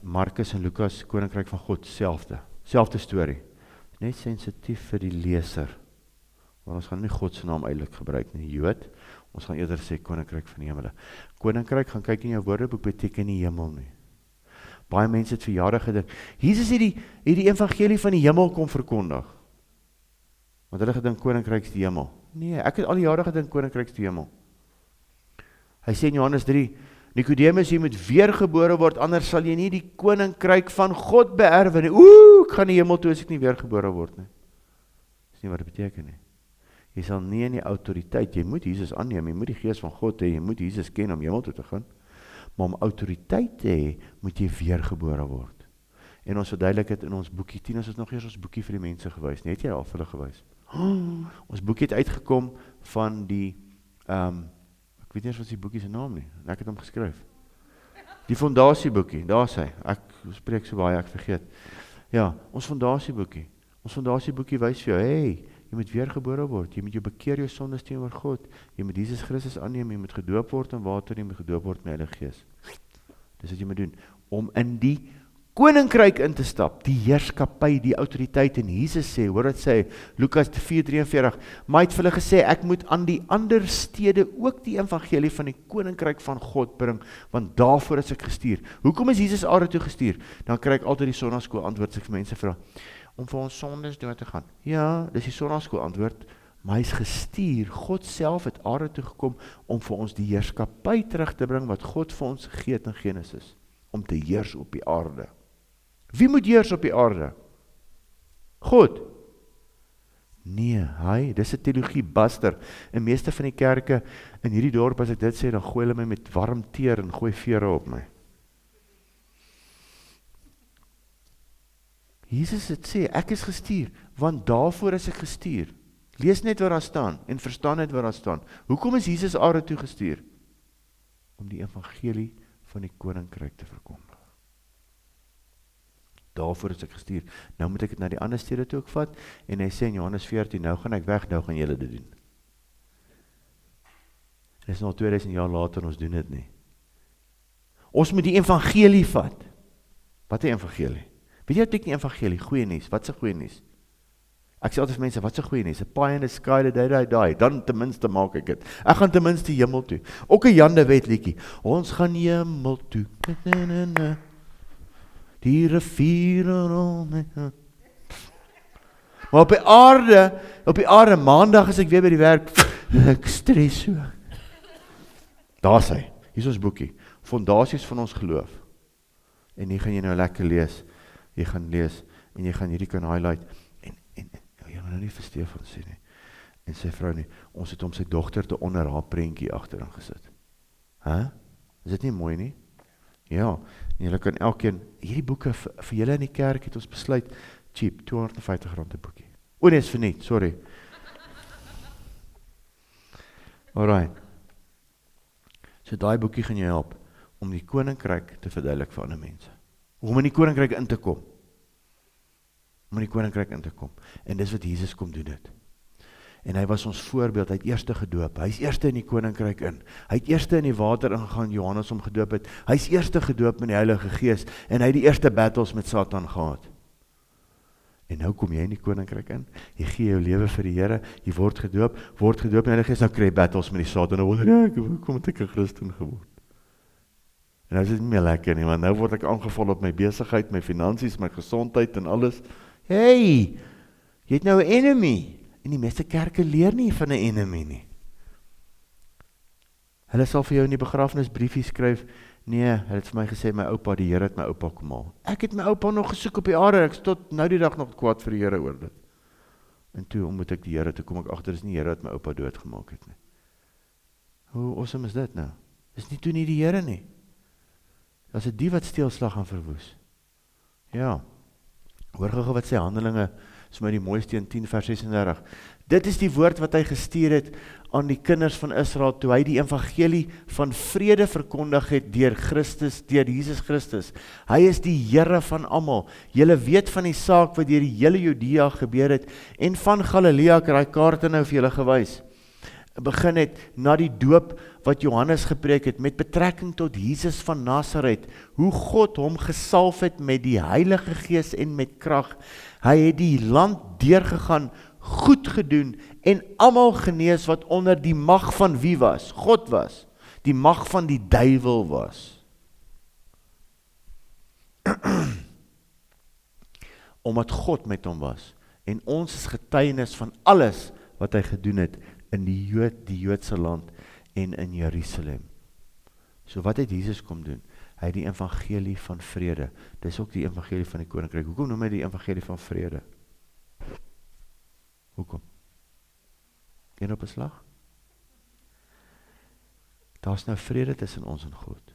Markus en Lukas, koninkryk van God, selfde storie. Net sensitief vir die leser. Maar ons gaan nie God se naam eintlik gebruik nie, Jood. Ons gaan eerder sê koninkryk van die hemele. Koninkryk, gaan kyk in jou woordeboek, beteken nie hemel nie. Baie mense het vir jare gedink, Jesus het die evangelie van die hemel kom verkondig. Want hulle gedink koninkryk is die hemel. Nee, ek het al die jare gedink koninkryk is die hemel. Hy sê in Johannes 3, Nicodemus, jy moet weergebore word, anders sal jy nie die koninkryk van God beerwe nie. Ek gaan die hemel toe as ek nie weergebore word nie. Dis nie wat dit beteken nie. Jy sal nie in die autoriteit, jy moet Jesus aanneem, jy moet die gees van God hê, jy moet Jesus ken om hemel toe te gaan, maar om autoriteit te hê, moet jy weergebore word. En ons verduidelik dit in ons boekie. Tinus het nog eers ons boekie vir die mense gewys. Net jy al vir hulle gewys. Ons boekie het uitgekom van die, ek weet nie eens wat die boekie se naam nie. Ek het hom geskryf. Die fondasieboekie, daar is hy. Ek spreek so baie, ek vergeet. Ja, ons fondasieboekie. Ons fondasieboekie wys vir jou, hey, jy moet weergebore word, jy moet jou bekeer jou sondes teenoor God, jy moet Jesus Christus aanneem, jy moet gedoop word in water, jy moet gedoop word met Heilige Gees. Dis wat jy moet doen, om in die koninkryk in te stap, die heerskappy, die autoriteit, en Jesus sê, hoor wat sê, Lukas 4:43, maar hy het vir hulle gesê, ek moet aan die ander stede ook die evangelie van die koninkryk van God bring, want daarvoor is ek gestuur. Hoekom is Jesus aarde toe gestuur? Dan kry ek altyd die sonnaskool antwoord, as ek vir mense vra, om vir ons sondes dood te gaan. Ja, dis die sonnaskool antwoord, maar hy is gestuur, God self het aarde toe gekom, om vir ons die heerskappy terug te bring, wat God vir ons gegee het in Genesis, om te heers op die aarde. Wie moet heers op die aarde? God? Nee, dis 'n teologie buster. In meeste van die kerke in hierdie dorp, as ek dit sê, dan gooi hulle my met warm teer en gooi vere op my. Jesus het sê, ek is gestuur, want daarvoor is ek gestuur. Lees net wat daar staan, en verstaan net wat daar staan. Hoekom is Jesus aarde toe gestuur? Om die evangelie van die koninkryk te verkondig. Daarvoor is ek gestuur. Nou moet ek dit na die ander stede toe ook vat, en hy sê in Johannes 14, nou gaan ek weg, nou gaan julle dit doen. En dit is nog 2000 jaar later, ons doen dit nie. Ons moet die evangelie vat. Wat 'n evangelie? Weet jy wat ek die evangelie? Goeie nuus. Wat se goeie nuus? Ek sê altyd vir mense, wat se goeie nuus? 'n pie in the sky, die, dan ten minste maak ek dit. Ek gaan ten minste hemel toe. Ook 'n Jan de Wet liedjie. Ons gaan hemel toe. Die riviere rol my. Maar op die aarde, maandag as ek weer by die werk, ek stres so. Daar is hy. Hier is ons boekie. Fondasies van ons geloof. En hier gaan jy nou lekker lees. Jy gaan lees, en jy gaan hierdie kan highlight, en jy gaan nou nie vir Stefan sê nie, en sy vrou nie, ons het hom sy dogter te onder haar prentjie agterin gesit. Is dit nie mooi nie? Ja, en julle kan elkeen, hierdie boeke vir julle in die kerk het ons besluit, cheap, R250 'n boekie. Nee, is verniet, sorry. Alright. So daai boekie gaan jou help, om die koninkryk te verduidelik vir ander mense. Om in die koninkryk in te kom. Om in die koninkryk in te kom. En dis wat Jesus kom doen het. En hy was ons voorbeeld, hy het eerste gedoop. Hy is eerste in die koninkryk in. Hy het eerste in die water ingegaan, Johannes hom gedoop het. Hy is eerste gedoop met die Heilige Gees. En hy het die eerste battles met Satan gehad. En nou kom jy in die koninkryk in. Jy gee jou lewe vir die Here. Jy word gedoop met die Heilige Gees. Nou kry jy battles met die Satan. Nou wonder jy, hoekom het ek 'n Christen geword? En nou is dit nie meer lekker nie, want nou word ek aangeval op my besigheid, my finansies, my gesondheid en alles. Hey, jy het nou 'n enemy. En die meeste kerke leer nie van 'n enemy nie. Hulle sal vir jou in die begrafnisbriefie skryf, nee, hulle het vir my gesê, my oupa, die Here het my oupa kom haal. Ek het my oupa nog gesoek op die aarde, ek is tot nou die dag nog kwaad vir die Here oor dit. En toe ontmoet ek die Here, toe kom ek agter, dis nie die Here wat my oupa doodgemaak het nie. Hoe awesome is dit nou? Dis nie toe nie die Here nie. As dit die wat steel, slag en verwoes. Ja, hoor gou wat sê Handelinge, is my die mooiste in 10 vers 36. Dit is die woord wat hy gestuur het aan die kinders van Israel, toe hy die evangelie van vrede verkondig het deur Christus, deur Jesus Christus. Hy is die Here van almal. Julle weet van die saak wat deur die hele Judea gebeur het, en van Galilea, ek het daai kaarte nou vir julle gewys. Begin het na die doop wat Johannes gepreek het, met betrekking tot Jesus van Nazareth, hoe God hom gesalf het met die Heilige Gees en met krag. Hy het die land deurgegaan, goed gedoen, en almal genees wat onder die mag van wie was? God was. Die mag van die duiwel was. Omdat God met hom was, en ons is getuienis van alles wat hy gedoen het, in die Joodse land en in Jerusalem. So wat het Jesus kom doen? Hy het die evangelie van vrede. Dis ook die evangelie van die koninkryk. Hoekom noem hy die evangelie van vrede? Hoekom? Een op 'n slag? Daar's nou vrede tussen ons en God.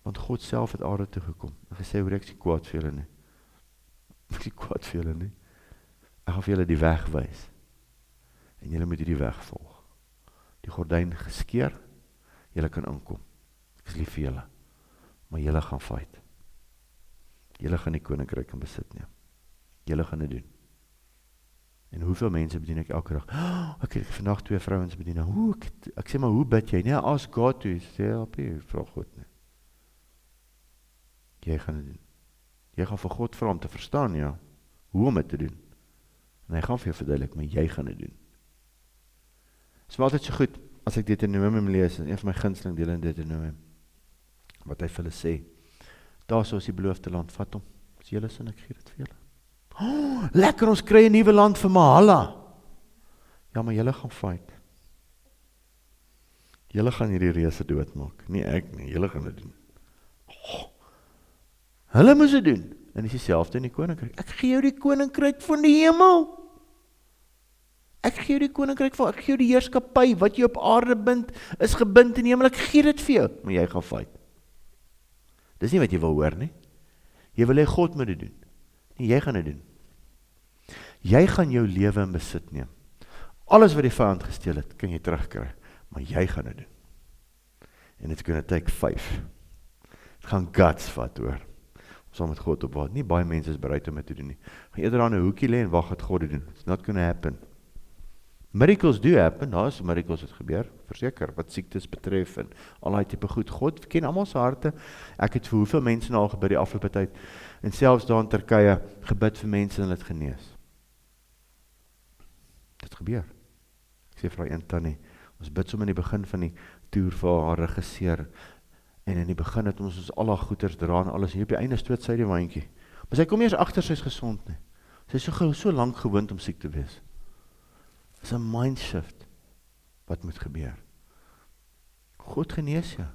Want God self het aarde toe gekom. En gesê, hoor ek is nie kwaad vir julle nie. Ek is nie kwaad vir julle nie. Ek gaan vir julle die weg wys. En julle moet hierdie weg volg. Die gordyn geskeur, julle kan inkom. Ek is lief vir julle. Maar julle gaan fight. Julle gaan die koninkryk in besit neem. Julle gaan dit doen. En hoeveel mense bedien ek elke dag? Ek het vandag 2 vrouens bedien. Ek sê maar, hoe bid jy? Nee, ask God toe. Sê, helpie, vra God nie. Jy gaan dit doen. Jy gaan vir God vra om te verstaan, ja, hoe om dit te doen. En hy gaan vir jou verduidelik, maar jy gaan dit doen. Dit is maar altyd so goed, as ek Deuteronomium lees, en een van my gunsteling dele in Deuteronomium, wat hy vir hulle sê, daar so is die beloofde land, vat hom, as julle sin, ek gee dit vir julle. Oh, lekker, ons kry 'n nuwe land vir Mahala. Ja, maar julle gaan fight. Julle gaan hierdie reuse doodmaak, nie ek nie, julle gaan dit doen. Oh, hulle moes dit doen, en dis dieselfde in die koninkryk. Ek gee jou die koninkryk van die hemel. Ek gee jou die koninkryk van, ek gee jou die heerskappy, wat jy op aarde bind, is gebind in die hemel, ek gee dit vir jou, maar jy gaan fight. Dis nie wat jy wil hoor nie. Jy wil hê God moet dit doen. Nee, jy gaan dit doen. Jy gaan jou lewe in besit neem. Alles wat die vyand gesteel het, kan jy terugkry, maar jy gaan dit doen. En it's gonna take 5. Het gaan guts vat hoor. Ons sal met God opwaat. Nie baie mense is bereid om dit te doen nie. Gaan eerder aan 'n hoekie lê en wag wat God dit doen. It's not gonna happen. Miracles do happen, daar is miracles wat gebeur, verseker, wat siektes betref en al die tipe goed. God ken almal se harte. Ek het vir hoeveel mense nou al gebid die afgelope tyd, en selfs daar in Turkye gebid vir mense en hulle het genees. Dit gebeur. Ek sê vir een tannie, ons bid som in die begin van die toer vir haar regisseer, en in die begin het ons al haar goeders dra en alles, en hier op die einde stoot sy die waantjie. Maar sy kom eers agter, sy is gesond nie. Sy is so lank gewoond om siek te wees. Dis 'n mindshift wat moet gebeur. God genees jou.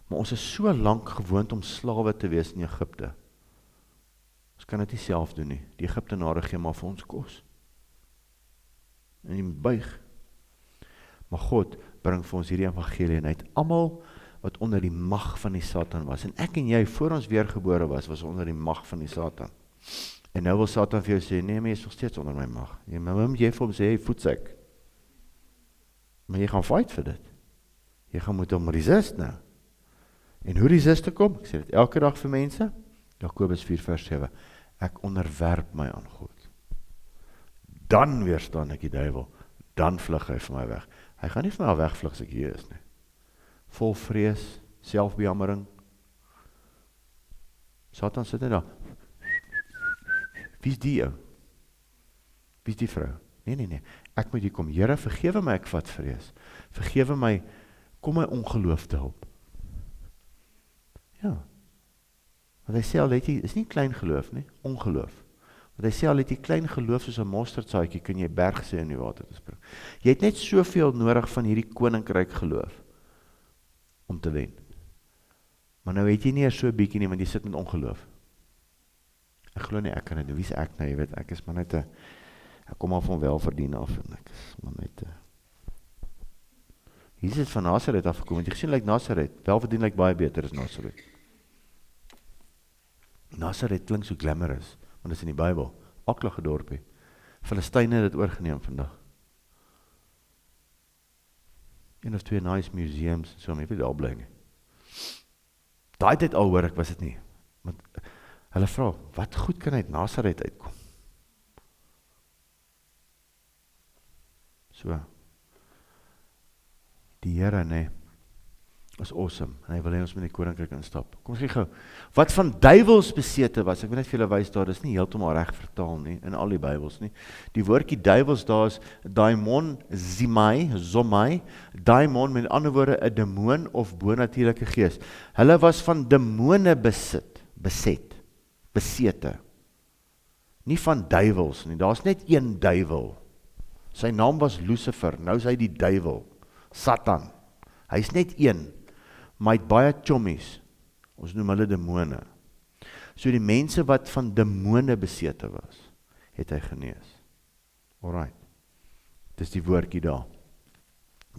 Maar ons is so lank gewoond om slawe te wees in Egipte. Ons kan dit nie self doen nie. Die Egiptenare gee maar vir ons kos. En jy moet buig. Maar God bring vir ons hierdie evangelie en hy het almal wat onder die mag van die Satan was. En ek en jy, voor ons weergebore was onder die mag van die Satan. En nou wil Satan vir jou sê, nee, maar jy is nog steeds onder my mag. Maar moet jy vir hom sê, hey, voetsek. Maar jy gaan fight vir dit. Jy gaan moet hom resist nou. En hoe resist te kom? Ek sê dit elke dag vir mense. Jakobus 4:7. Ek onderwerp my aan God. Dan weerstaan ek die duiwel. Dan vlug hy vir my weg. Hy gaan nie vir my wegvlug as ek hier is nie. Vol vrees, selfbejammering. Satan sit net daar. Wie is die ou? Wie is die vrou? Nee. Ek moet hier kom. Here, vergewe my, ek vat vrees. Vergewe my, kom my ongeloof te help. Ja. Want hy sê al het jy, is nie klein geloof nie, ongeloof. Want hy sê al het jy klein geloof soos 'n mosterdsaadjie, kan jy bergse in die water te spring. Jy het net soveel nodig van hierdie koninkryk geloof om te wen. Maar nou het jy nie eers so 'n bietjie nie, want jy sit met ongeloof. Ek glo nie ek kan dit doen. Wie is ek nou? Jy weet, ek is maar net ek kom al van welverdien af en ek is maar net Jesus het van Nazareth afgekom. Het jy gesien lyk Nazareth? Welverdien lyk baie beter as Nazareth. Nazareth klink so glamorous, want dit is in die Bybel. Aklige dorpie. Filistyne het dit oorgeneem vandag. Een of 2 nice museums, so my weet daar bly nie. Daai tyd al hoor ek was dit nie. Want hulle vra, wat goed kan uit Nazareth uitkom? So, die Here, nee, is awesome, en hy wil hê ons met die koninkryk instap. Kom ons kyk gou, wat van duiwels besete was, ek wil net vir julle wys daar, dis nie heeltemal reg vertaal nie, in al die Bybels nie. Die woordjie duiwels daar is daimon, zomai, daimon met ander woorde 'n demoon of bonatuurlike gees. Hulle was van demone besete. Nie van duiwels nie, daar's net een duiwel. Sy naam was Lucifer, nou is hy die duiwel, Satan. Hy's net een, maar hy het baie chommies. Ons noem hulle demone. So die mense wat van demone besete was, het hy genees. Alright. Dis die woordjie daar.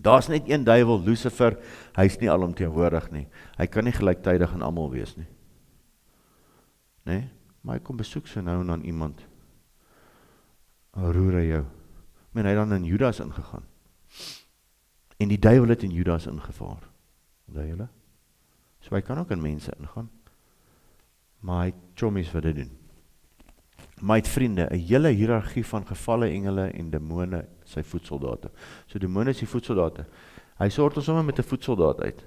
Daar's net een duiwel, Lucifer, hy's nie alomteenwoordig nie. Hy kan nie gelyktydig aan almal wees nie. Nee? Maar hy kom besoek so nou en dan iemand. Roer hy jou. Men hy dan in Judas ingegaan. En die duiwel het in Judas ingevaar. Onthou julle? So hy kan ook in mense ingaan. Maar hy het chommies wat dit doen. Maar hy het vriende, 'n hele hiërargie van gevalle engele en demone, sy voetsoldate. So demone is die voetsoldate. Hy sorg ons sommer met 'n voetsoldaat uit.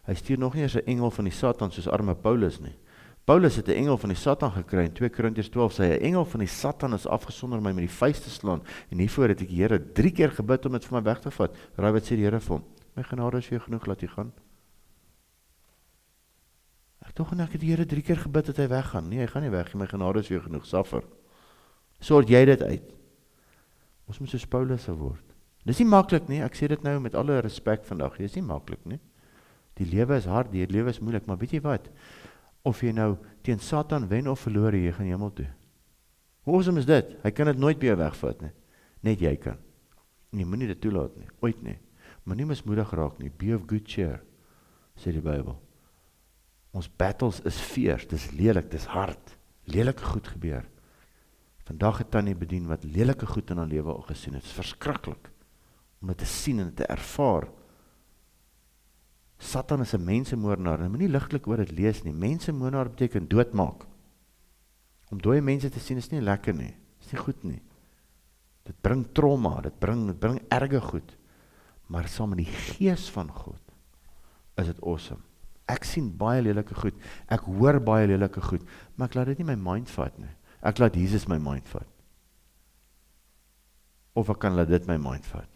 Hy stuur nog nie eens 'n engel van die Satan soos arme Paulus nie. Paulus het 'n engel van die Satan gekry in 2 Korintiërs 12 sê, 'n engel van die Satan is afgesonder om my met die vuis te slaan, en hiervoor het ek die Here 3 keer gebid om dit vir my weg te vat. Raai wat sê die Here vir hom? My genade is vir jou genoeg, laat jy gaan. Ek het die Here 3 keer gebid dat hy weggaan. Nee, hy gaan nie weg, my genade is vir jou genoeg, suffer. Sort jy dit uit? Ons moet soos Paulus word. Dis nie maklik nie, ek sê dit nou met alle respek vandag, dis nie maklik nie. Die lewe is hard, die lewe is moeilik, maar weet jy wat? Of jy nou teen Satan wen of verloor, jy gaan hemel toe. Hoe awesome is dit? Hy kan dit nooit by jou wegvat nie. Net jy kan. En jy moet nie dit toelaat nie, ooit nie. Maar nie mismoedig raak nie, be of good cheer, sê die Bybel. Ons battles is fierce, dis lelik, dis hard, lelike goed gebeur. Vandag het Tannie bedien wat lelike goed in haar lewe al gesien het, dit is verskriklik, om dit te sien en te ervaar. Satan is 'n mensemoordenaar, en moet nie ligtelik oor dit lees nie, mensemoordenaar beteken doodmaak. Om dooie mense te sien is nie lekker nie, is nie goed nie. Dit bring trauma, dit bring erge goed, maar saam met die gees van God, is dit awesome. Ek sien baie lelike goed, ek hoor baie lelike goed, maar ek laat dit nie my mind vat nie. Ek laat Jesus my mind vat. Of ek kan laat dit my mind vat.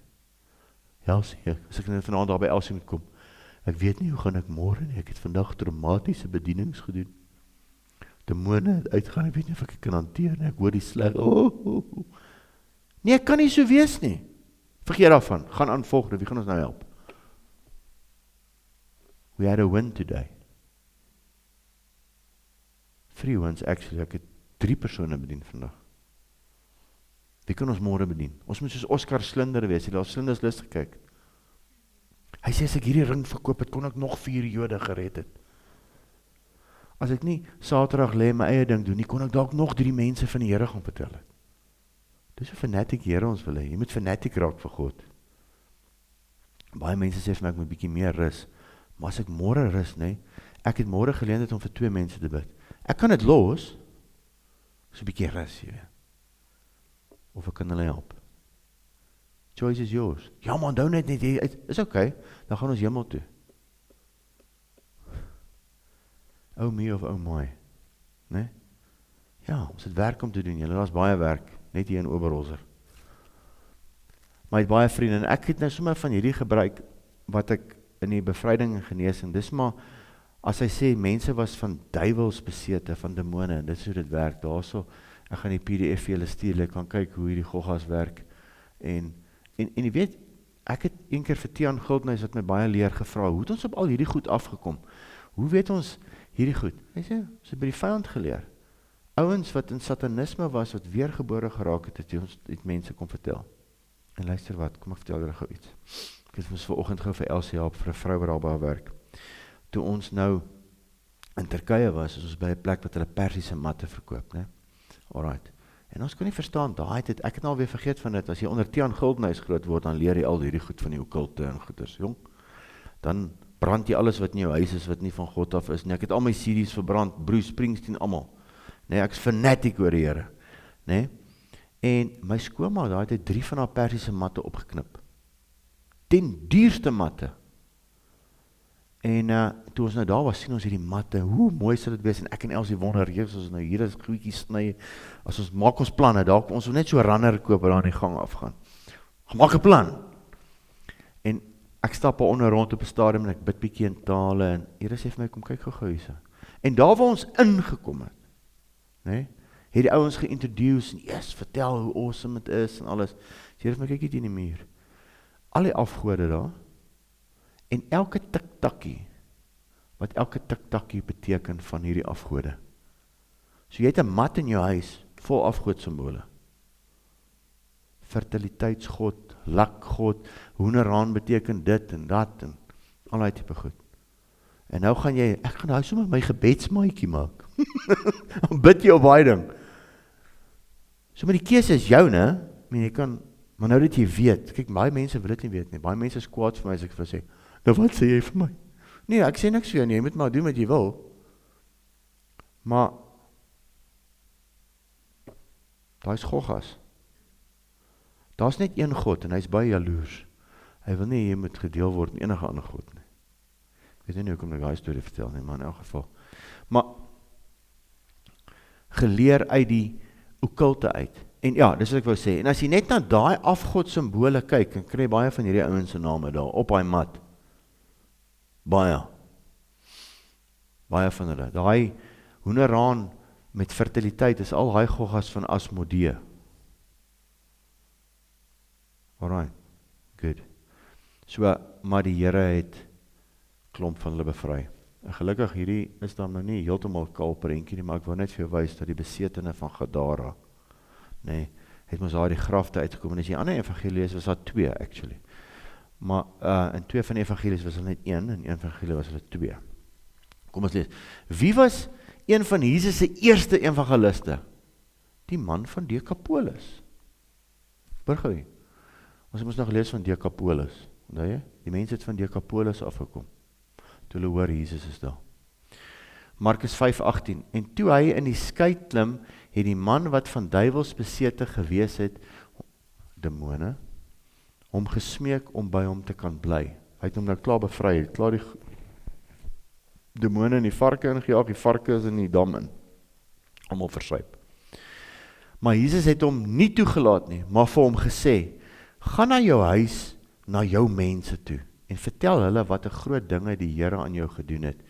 Elsie, as ek vanaand daar by Elsie moet kom, ek weet nie hoe gaan ek môre nie, ek het vandag traumatiese bedienings gedoen. Demone het uitgaan, ek weet nie of ek kan hanteer nie, ek hoor die sleg, Nee, ek kan nie so wees nie. Vergeet daarvan, gaan aan volgende, wie gaan ons nou help? We had a win today. 3 wins, actually, ek het 3 persone bedien vandag. Wie kan ons môre bedien? Ons moet soos Oscar Slinder wees, jy het al Slinders lus gekyk. Hy sê, as ek hierdie ring verkoop het, kon ek nog 4 Jode gered het. As ek nie Saterdag lê my eie ding doen nie, kon ek dalk nog 3 mense van die Here gaan vertel het. Dis hoe fanatic Here ons wil hê. Jy moet fanatic raak vir God. Baie mense sê vir my, ek moet bietjie meer rus. Maar as ek môre rus, nee, ek het môre geleentheid om vir 2 mense te bid. Ek kan dit los, so 'n bietjie rus, jy weet. Of ek kan hulle help. Choice is yours. Ja man, onthou net, is okay, dan gaan ons hemel toe. Oh me of oh my, nee? Ja, ons het werk om te doen, julle, daar's baie werk, net hier in Oberholzer. Maar ek het baie vriende, en ek het nou sommer van hierdie gebruik, wat ek in die bevryding en genesing, dis maar, as hy sê, mense was van duiwels besete, van demone, en dit is hoe dit werk, daarso, ek gaan die PDF vir julle stuur, ek kan kyk hoe hierdie goggas werk, en jy weet, ek het een keer vir Tiaan Guldenhuis, wat my baie leer gevra, hoe het ons op al hierdie goed afgekom? Hoe weet ons hierdie goed? Hy sê, ons het by die vyand geleer. Ouens wat in satanisme was, wat weergebore geraak het, het ons het mense kom vertel. En luister wat, kom ek vertel julle gou iets. Ek het ons vanoggend gou vir Elsie help, vir 'n vrou wat daar by haar werk. Toe ons nou in Turkye was, is ons by 'n plek wat hulle persiese matte verkoop, né? Alright. En ons kon nie verstaan, ek het nou alweer vergeet van dit, as jy onder Tiaan Guldenhuis groot word, dan leer jy al hierdie goed van die okkulte en goeders, jong. Dan brand jy alles wat in jou huis is, wat nie van God af is nie. Ek het al my CD's verbrand, Bruce Springsteen, almal. Nee, ek is fanatic oor die Here, nee. En my skoonma, daar het hy 3 van haar persiese matte opgeknip. 10 duurste matte. En toe ons nou daar was, sien ons hierdie matte, hoe mooi sal dit wees, en ek en Elsie wonder, as ons nou hier is goedjies sny, as ons maak ons planne, dalk ons wil net so runner koop, waar daar in die gang afgaan. Maak 'n plan. En ek stap daar onder rond op 'n stadium, en ek bid bietjie in tale, en Here sê vir my, kom kyk gou hierse. En daar waar ons ingekom het, nee, het die ouens geïntroduce, en yes, vertel hoe awesome het is, en alles. Sê vir my, kyk hier in die muur. Al die afgode daar, en elke tiktakkie, wat elke tiktakkie beteken van hierdie afgode. So jy het 'n mat in jou huis, vol afgoodsimbole. fertiliteitsgod, lakgod, hoenderhaan beteken dit en dat, en al die type goed. En nou gaan jy, ek gaan nou sommer my gebedsmaatjie maak. Dan bid jy op baie ding. So met die keuse is jou, né? Ek meen, jy kan, maar nou dat jy weet, kyk, baie mense wil dit nie weet nie, baie mense is kwaad vir my as ek vir sê, nou wat sê jy vir my? Nee, ek sê niks vir jou nie, jy moet maar doen wat jy wil. Maar, daar is Goggas. Daar is net een God, en hy is baie jaloers. Hy wil nie, jy moet gedeel word in enige ander God nie. Ek weet nie hoekom ek die storie vertel nie, maar in elk geval. Maar, geleer uit die okkulte uit. En ja, dis wat ek wou sê. En as jy net na daai afgod simbole kyk, dan kry baie van hierdie ouens se name daar, op hy mat. Baie van hulle. Daai hoenderhaan met fertiliteit is al hy Goggas van Asmodee. Alright, good. So, maar die Here het klomp van hulle bevry. En gelukkig hierdie is dan nou nie heeltemal kalperentjie nie, maar ek wil net vir jou wys dat die besetene van Gadara, nee, het ons daar die grafte uitgekom, en as jy ander evangelies was daar 2 actually. Maar in 2 van die evangelies was hulle net 1, en 1 evangelie was hulle 2. Kom ons lees. Wie was een van Jesus se eerste evangeliste? Die man van Decapolis. Burgou. Ons het ons nog gelees van Decapolis. Onthou jy? Die mense het van Decapolis afgekom. Toe hulle hoor Jesus is daar. Markus 5:18. En toe hy in die skei klim, het die man wat van duiwels besete gewees het, demone, hom gesmeek om by hom te kan bly. Hy het hom nou klaar bevry, het klaar die demone in die varke ingejaag, die varke is in die dam in, almal versuip. Maar Jesus het hom nie toegelaat nie, maar vir hom gesê, gaan na jou huis, na jou mense toe, en vertel hulle wat 'n groot dinge die Here aan jou gedoen het,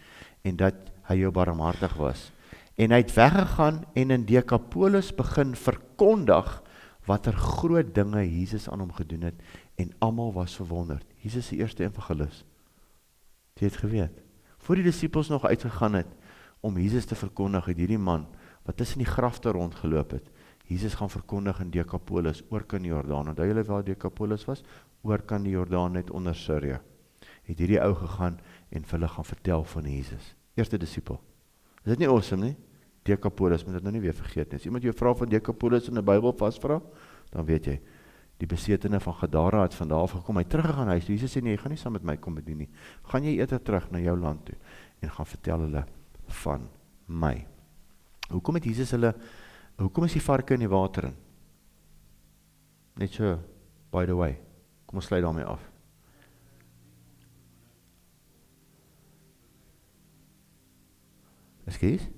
en dat hy jou barmhartig was. En hy het weggegaan en in Decapolis begin verkondig wat groot dinge Jesus aan hom gedoen het, en almal was verwonderd. Jesus is die eerste evangelis. Die het geweet. Voor die disippels nog uitgegaan het, om Jesus te verkondig, het hierdie man, wat tussen die grafte rondgeloop het, Jesus gaan verkondig in Decapolis, oorkant die Jordaan. Onthou julle waar Decapolis was? Oorkant die Jordaan net onder Syrië. Het hierdie ou gegaan en vir hulle gaan vertel van Jesus. Eerste disipel. Is dit nie awesome nie? Decapolis, moet dit nou nie weer vergeet nie. As iemand jou vra van Decapolis in die Bybel vasvra, dan weet jy, die besetene van Gadara het van daar af gekom, hy teruggegaan huis. Jesus sê, nee, jy gaan nie saam met my kom bedien nie. Gaan jy eerder terug na jou land toe, en gaan vertel hulle van my. Hoekom het Jesus hulle, hoekom is die varke in die water in? Net so, by the way, kom ons sluit daarmee af. Ekskuus?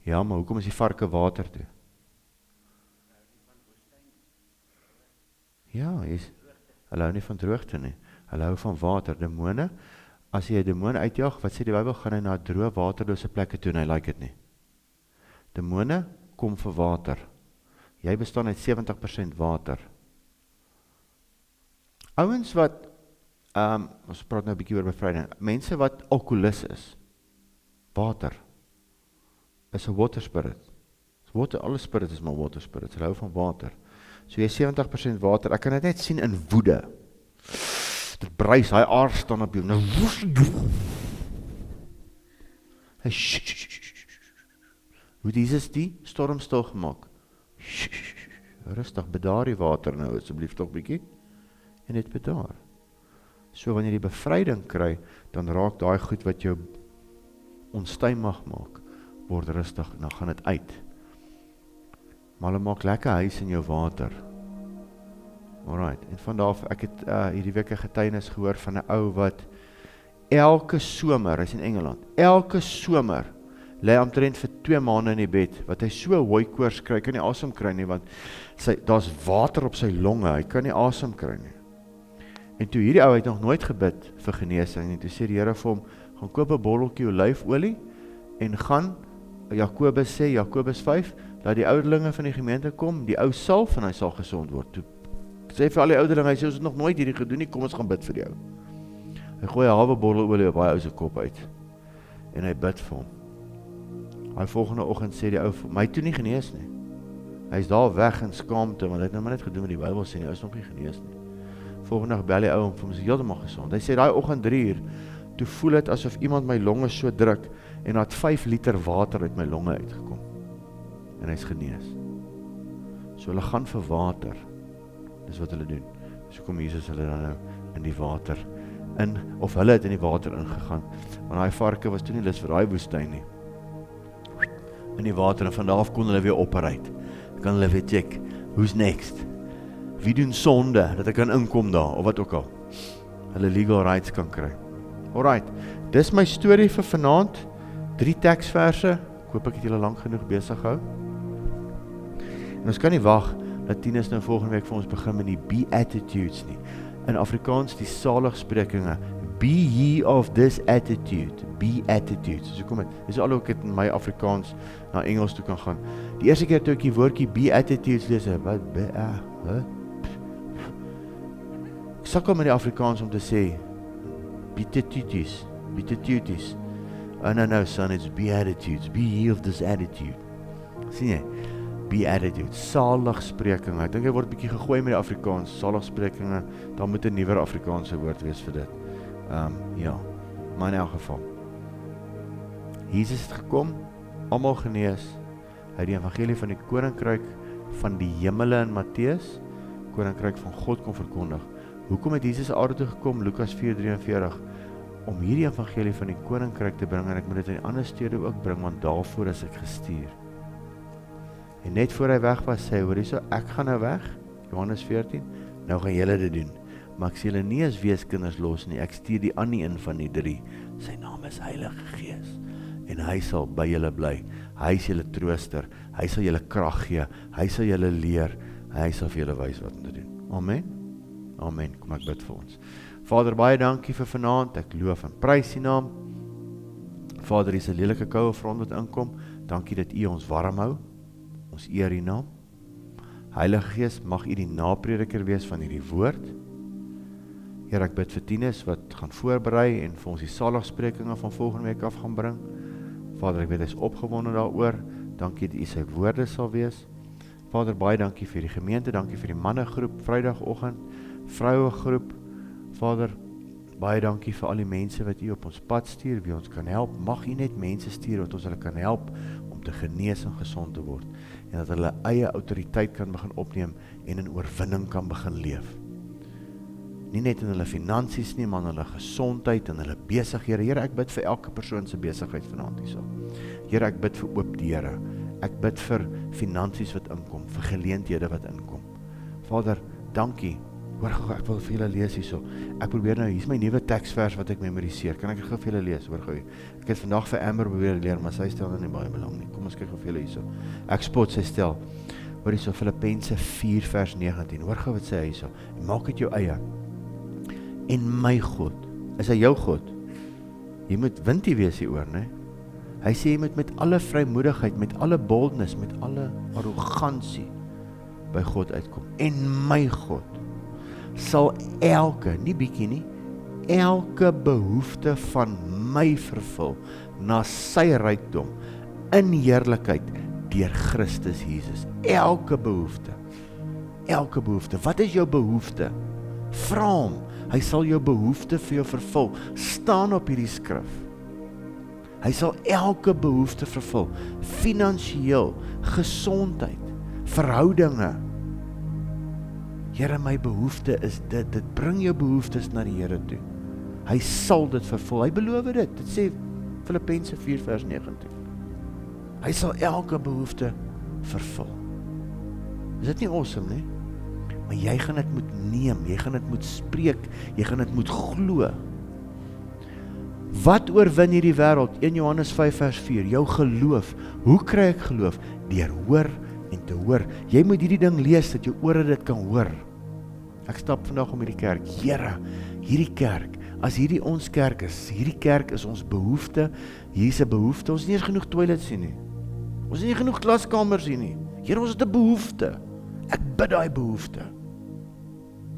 Ja, maar hoekom is die varke water toe? Ja, hulle hou nie van droogte nie. Hulle hou van water. Demone, as jy 'n demoon uitjaag, wat sê die Bybel, gaan hy na droë waterlose plekke toe en hy like dit nie. Demone kom vir water. Jy bestaan uit 70% water. Ouens wat, ons praat nou 'n bietjie oor bevryding, mense wat alkoholis is, water, is 'n water spirit. Alle spirit is maar water spirit, hulle hou van water. So jy 70% water, ek kan dit net sien in woede. Dit bruis, hy aard staan op jou, nou hy hoe Jesus die storm stil gemaak? Rustig, bedaar die water nou, asseblief toch bietjie, en dit bedaar. So wanneer jy die bevryding kry, dan raak daai goed wat jou onstuimig maak, word rustig, en dan gaan dit uit. Maar hulle maak lekker huis in jou water. Alright, en vandaar, ek het hierdie week 'n getuienis gehoor van 'n ou wat elke somer, hy is in Engeland, elke somer, lê omtrent vir 2 maande in die bed, wat hy so hooikoors kry, kan nie asem kry nie, want daar's water op sy longe, hy kan nie asem kry nie. En toe hierdie ou het nog nooit gebid vir genesing, en toe sê die Here vir hom, gaan koop 'n botteltjie olyfolie, en gaan, Jakobus sê, Jakobus 5, laat die ouderlinge van die gemeente kom, die ou salf, en hy sal gesond word. Toe sê vir al die ouderlinge, hy sê, ons het nog nooit hierdie gedoen nie, kom ons gaan bid vir jou. Hy gooi 'n halwe bottel olie op hy ou se kop uit, en hy bid vir hom. Hy volgende oggend sê die ou, my toe nie genees nie. Hy is daar weg in skaamte, want hy het nou maar net gedoen wat die Bybel sê, hy is nog nie genees nie. Volgende dag bel die ou om is heeltemal gesond. Hy sê, daai oggend 3 uur, toe voel het asof iemand my longe so druk, en had 5 liter water uit my longe uitgekom. En hy is genees. So hulle gaan vir water. Dis wat hulle doen. So kom Jesus hulle dan nou in die water in, of hulle het in die water ingegaan, want daai varke was toe nie lus vir daai woestyn nie. In die water, en van daar af kon hulle weer operuit. Kan hulle weer check, who's next? Wie doen sonde, dat ek kan inkom daar, of wat ook al. Hulle legal rights kan kry. Alright, dis my storie vir vanaand, 3 teksverse, ek hoop ek het julle lank genoeg besig gehou. En ons kan nie wag, dat Tinus nou volgende week vir ons begin met die Beatitudes nie. In Afrikaans die saligsprekinge, be ye of this attitude, Beatitudes. So kom het, dis al ook het in my Afrikaans na Engels toe kan gaan. Die eerste keer toe ek die woordjie Beatitudes lees, wat, ek sukkel met die Afrikaans om te sê, Beatitudes, Beatitudes. Oh no son, it's Beatitudes, be ye of this attitude. Sien jy? Beatitudes, saligsprekinge. Ek dink hy word bietjie gegooi met die Afrikaans, saligsprekinge, daar moet 'n nuwer Afrikaanse woord wees vir dit. Ja, maar in elk geval. Jesus het gekom, almal genees, hy het die evangelie van die koninkryk van die hemele in Matteus, koninkryk van God kom verkondig. Hoekom het Jesus aarde toe gekom, Lukas 4:43, om hierdie evangelie van die koninkryk te bring, en ek moet dit in die ander stede ook bring, want daarvoor is ek gestuur. En net voor hy weg was, sê hy, hoor hierso, ek gaan nou weg, Johannes 14, nou gaan julle dit doen, maar ek sê julle nie as weeskinders los nie, ek stuur die ander een van die 3, sy naam is Heilige Gees, en hy sal by julle bly, hy is julle trooster, hy sal julle krag gee, hy sal julle leer, hy sal vir julle wys wat om te doen. Amen? Amen, kom ek bid vir ons. Vader, baie dankie vir vanaand, ek loof en prys die naam. Vader, hier is 'n lelike koue front wat inkom, dankie dat u ons warm hou, ons eer die naam. Heilige Gees, mag u die naprediker wees van hierdie woord. Here, ek bid vir Tinus wat gaan voorberei en vir ons die saligsprekinge van volgende week af gaan bring. Vader, ek weet hy is opgewonde daaroor, dankie dat u sy woorde sal wees. Vader, baie dankie vir die gemeente, dankie vir die mannegroep, Vrydagoggend, vrouegroep. Vader, baie dankie vir al die mense wat u op ons pad stuur, wie ons kan help. Mag u net mense stuur wat ons hulle kan help om te genees en gesond te word. En dat hulle eie autoriteit kan begin opneem en in oorwinning kan begin leef. Nie net in hulle finansies nie, maar in hulle gesondheid en hulle besighede. Here, ek bid vir elke persoon se besigheid vanaand hierso. Here, ek bid vir oop deure. Ek bid vir finansies wat inkom, vir geleenthede wat inkom. Vader, dankie. Hoor gou, ek wil vir julle lees hierso. Ek probeer nou, hier is my nuwe teksvers wat ek memoriseer. Kan ek dit gou vir julle lees? Hoor gou. Ek het vandag vir Amber probeer leer, maar sy stel nou nie baie belang nie. Kom ons kyk gou vir julle hierso. Ek spot sy stel. Hoor hierso, Filippense 4 vers 19. Hoor gou wat sê hy hierso. Maak dit jou eie. En my God, is hy jou God? Jy moet windie wees hieroor, né? Hy sê jy moet met alle vrymoedigheid, met alle boldness, met alle arrogansie by God uitkom. En my God sal elke, nie bietjie nie, elke behoefte van my vervul na sy rykdom in heerlikheid deur Christus Jesus. Elke behoefte. Elke behoefte. Wat is jou behoefte? Vra hom. Hy sal jou behoefte vir jou vervul. Staan op hierdie skrif. Hy sal elke behoefte vervul. Finansieel, gesondheid, verhoudinge. Here, my behoefte is dit. Dit bring jou behoeftes na die Here toe. Hy sal dit vervul. Hy beloof dit. Dit sê Filippense 4 vers 19. Hy sal elke behoefte vervul. Is dit nie awesome nie? Maar jy gaan dit moet neem, jy gaan dit moet spreek, jy gaan dit moet glo. Wat oorwin hierdie wêreld? 1 Johannes 5 vers 4, jou geloof. Hoe kry ek geloof? Deur hoor en te hoor. Jy moet hierdie ding lees, dat jou ore dit kan hoor. Ek stap vandag om hierdie kerk. Here, hierdie kerk, as hierdie ons kerk is, hierdie kerk is ons behoefte, hier is 'n behoefte, ons het nie eens genoeg toilets hier nie. Ons het nie genoeg klaskamers hier nie. Here, ons het 'n behoefte. Ek bid daai behoefte.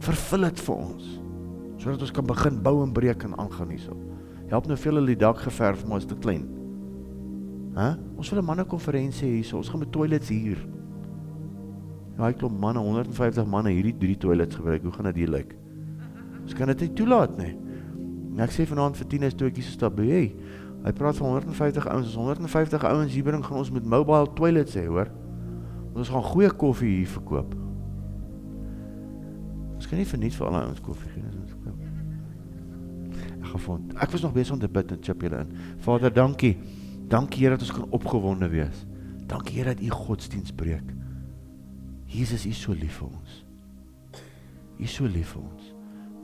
Vervul dit vir ons, sodat ons kan begin bou en breek en aangaan hierso. Help nou veel die dak geverf, maar is te klein. Ons wil 'n mannekonferensie hierso, ons gaan met toilets hier. Ja, hy klop manne, 150 manne hierdie 3 toilets gebruik, hoe gaan dit hier lyk? Ons kan dit nie toelaat nie. En ek sê vanaand vir Tinus toe ek hier so stap, hey, hy praat van 150 ouens, as 150 ouens hier bring, gaan ons met mobile toilets hê, hoor. Ons gaan goeie koffie hier verkoop. Ons kan nie verniet vir alle ouens koffie gee, as ons verkoop. Ek was nog besig om te bid en chip julle in. Vader, dankie. Dankie Here dat ons kan opgewonde wees. Dankie Here dat U godsdienst breek. Jesus, U is so lief vir ons. U is so lief vir ons.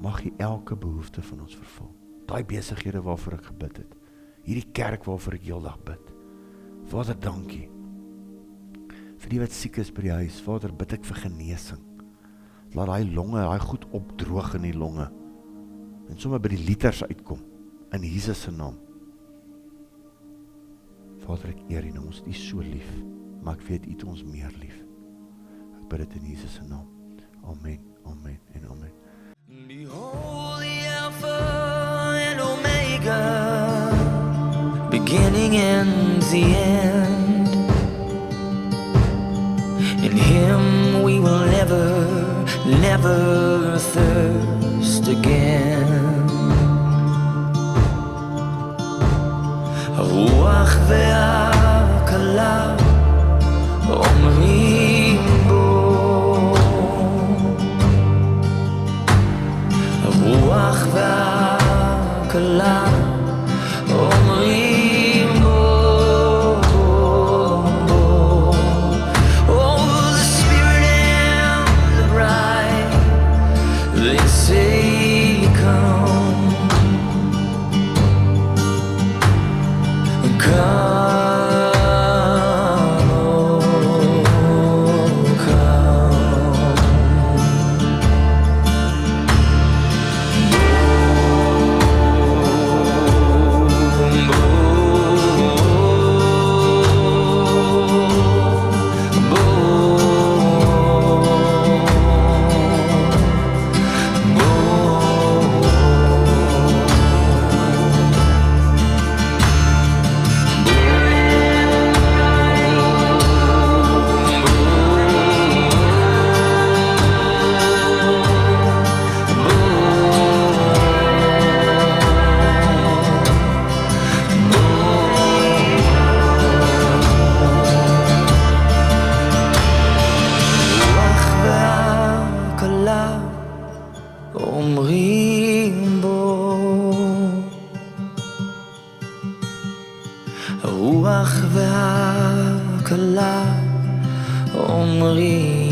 Mag U elke behoefte van ons vervul. Daai besighede waarvoor ek gebid het. Hierdie kerk waarvoor ek heeldag bid. Vader, dankie. Vir die wat siek is by die huis, Vader, bid ek vir genesing. Laat daai longe, daai goed opdroog in die longe. En sommer by die liters uitkom. In Jesus se naam. Vader, ek eer U naam, ons het U so lief. Maar ek weet U het ons meer lief. Ek bid dit in Jesus se naam. Amen, amen en amen. Behold the Alpha and Omega, beginning and the end. In Him we will never thirst again. Ruach ve'akala omrim bo, Ruach ve'akala omrim bo. Oh, the Spirit and the bride, they say come, come. אומרים בו הרוח והקלה אומרים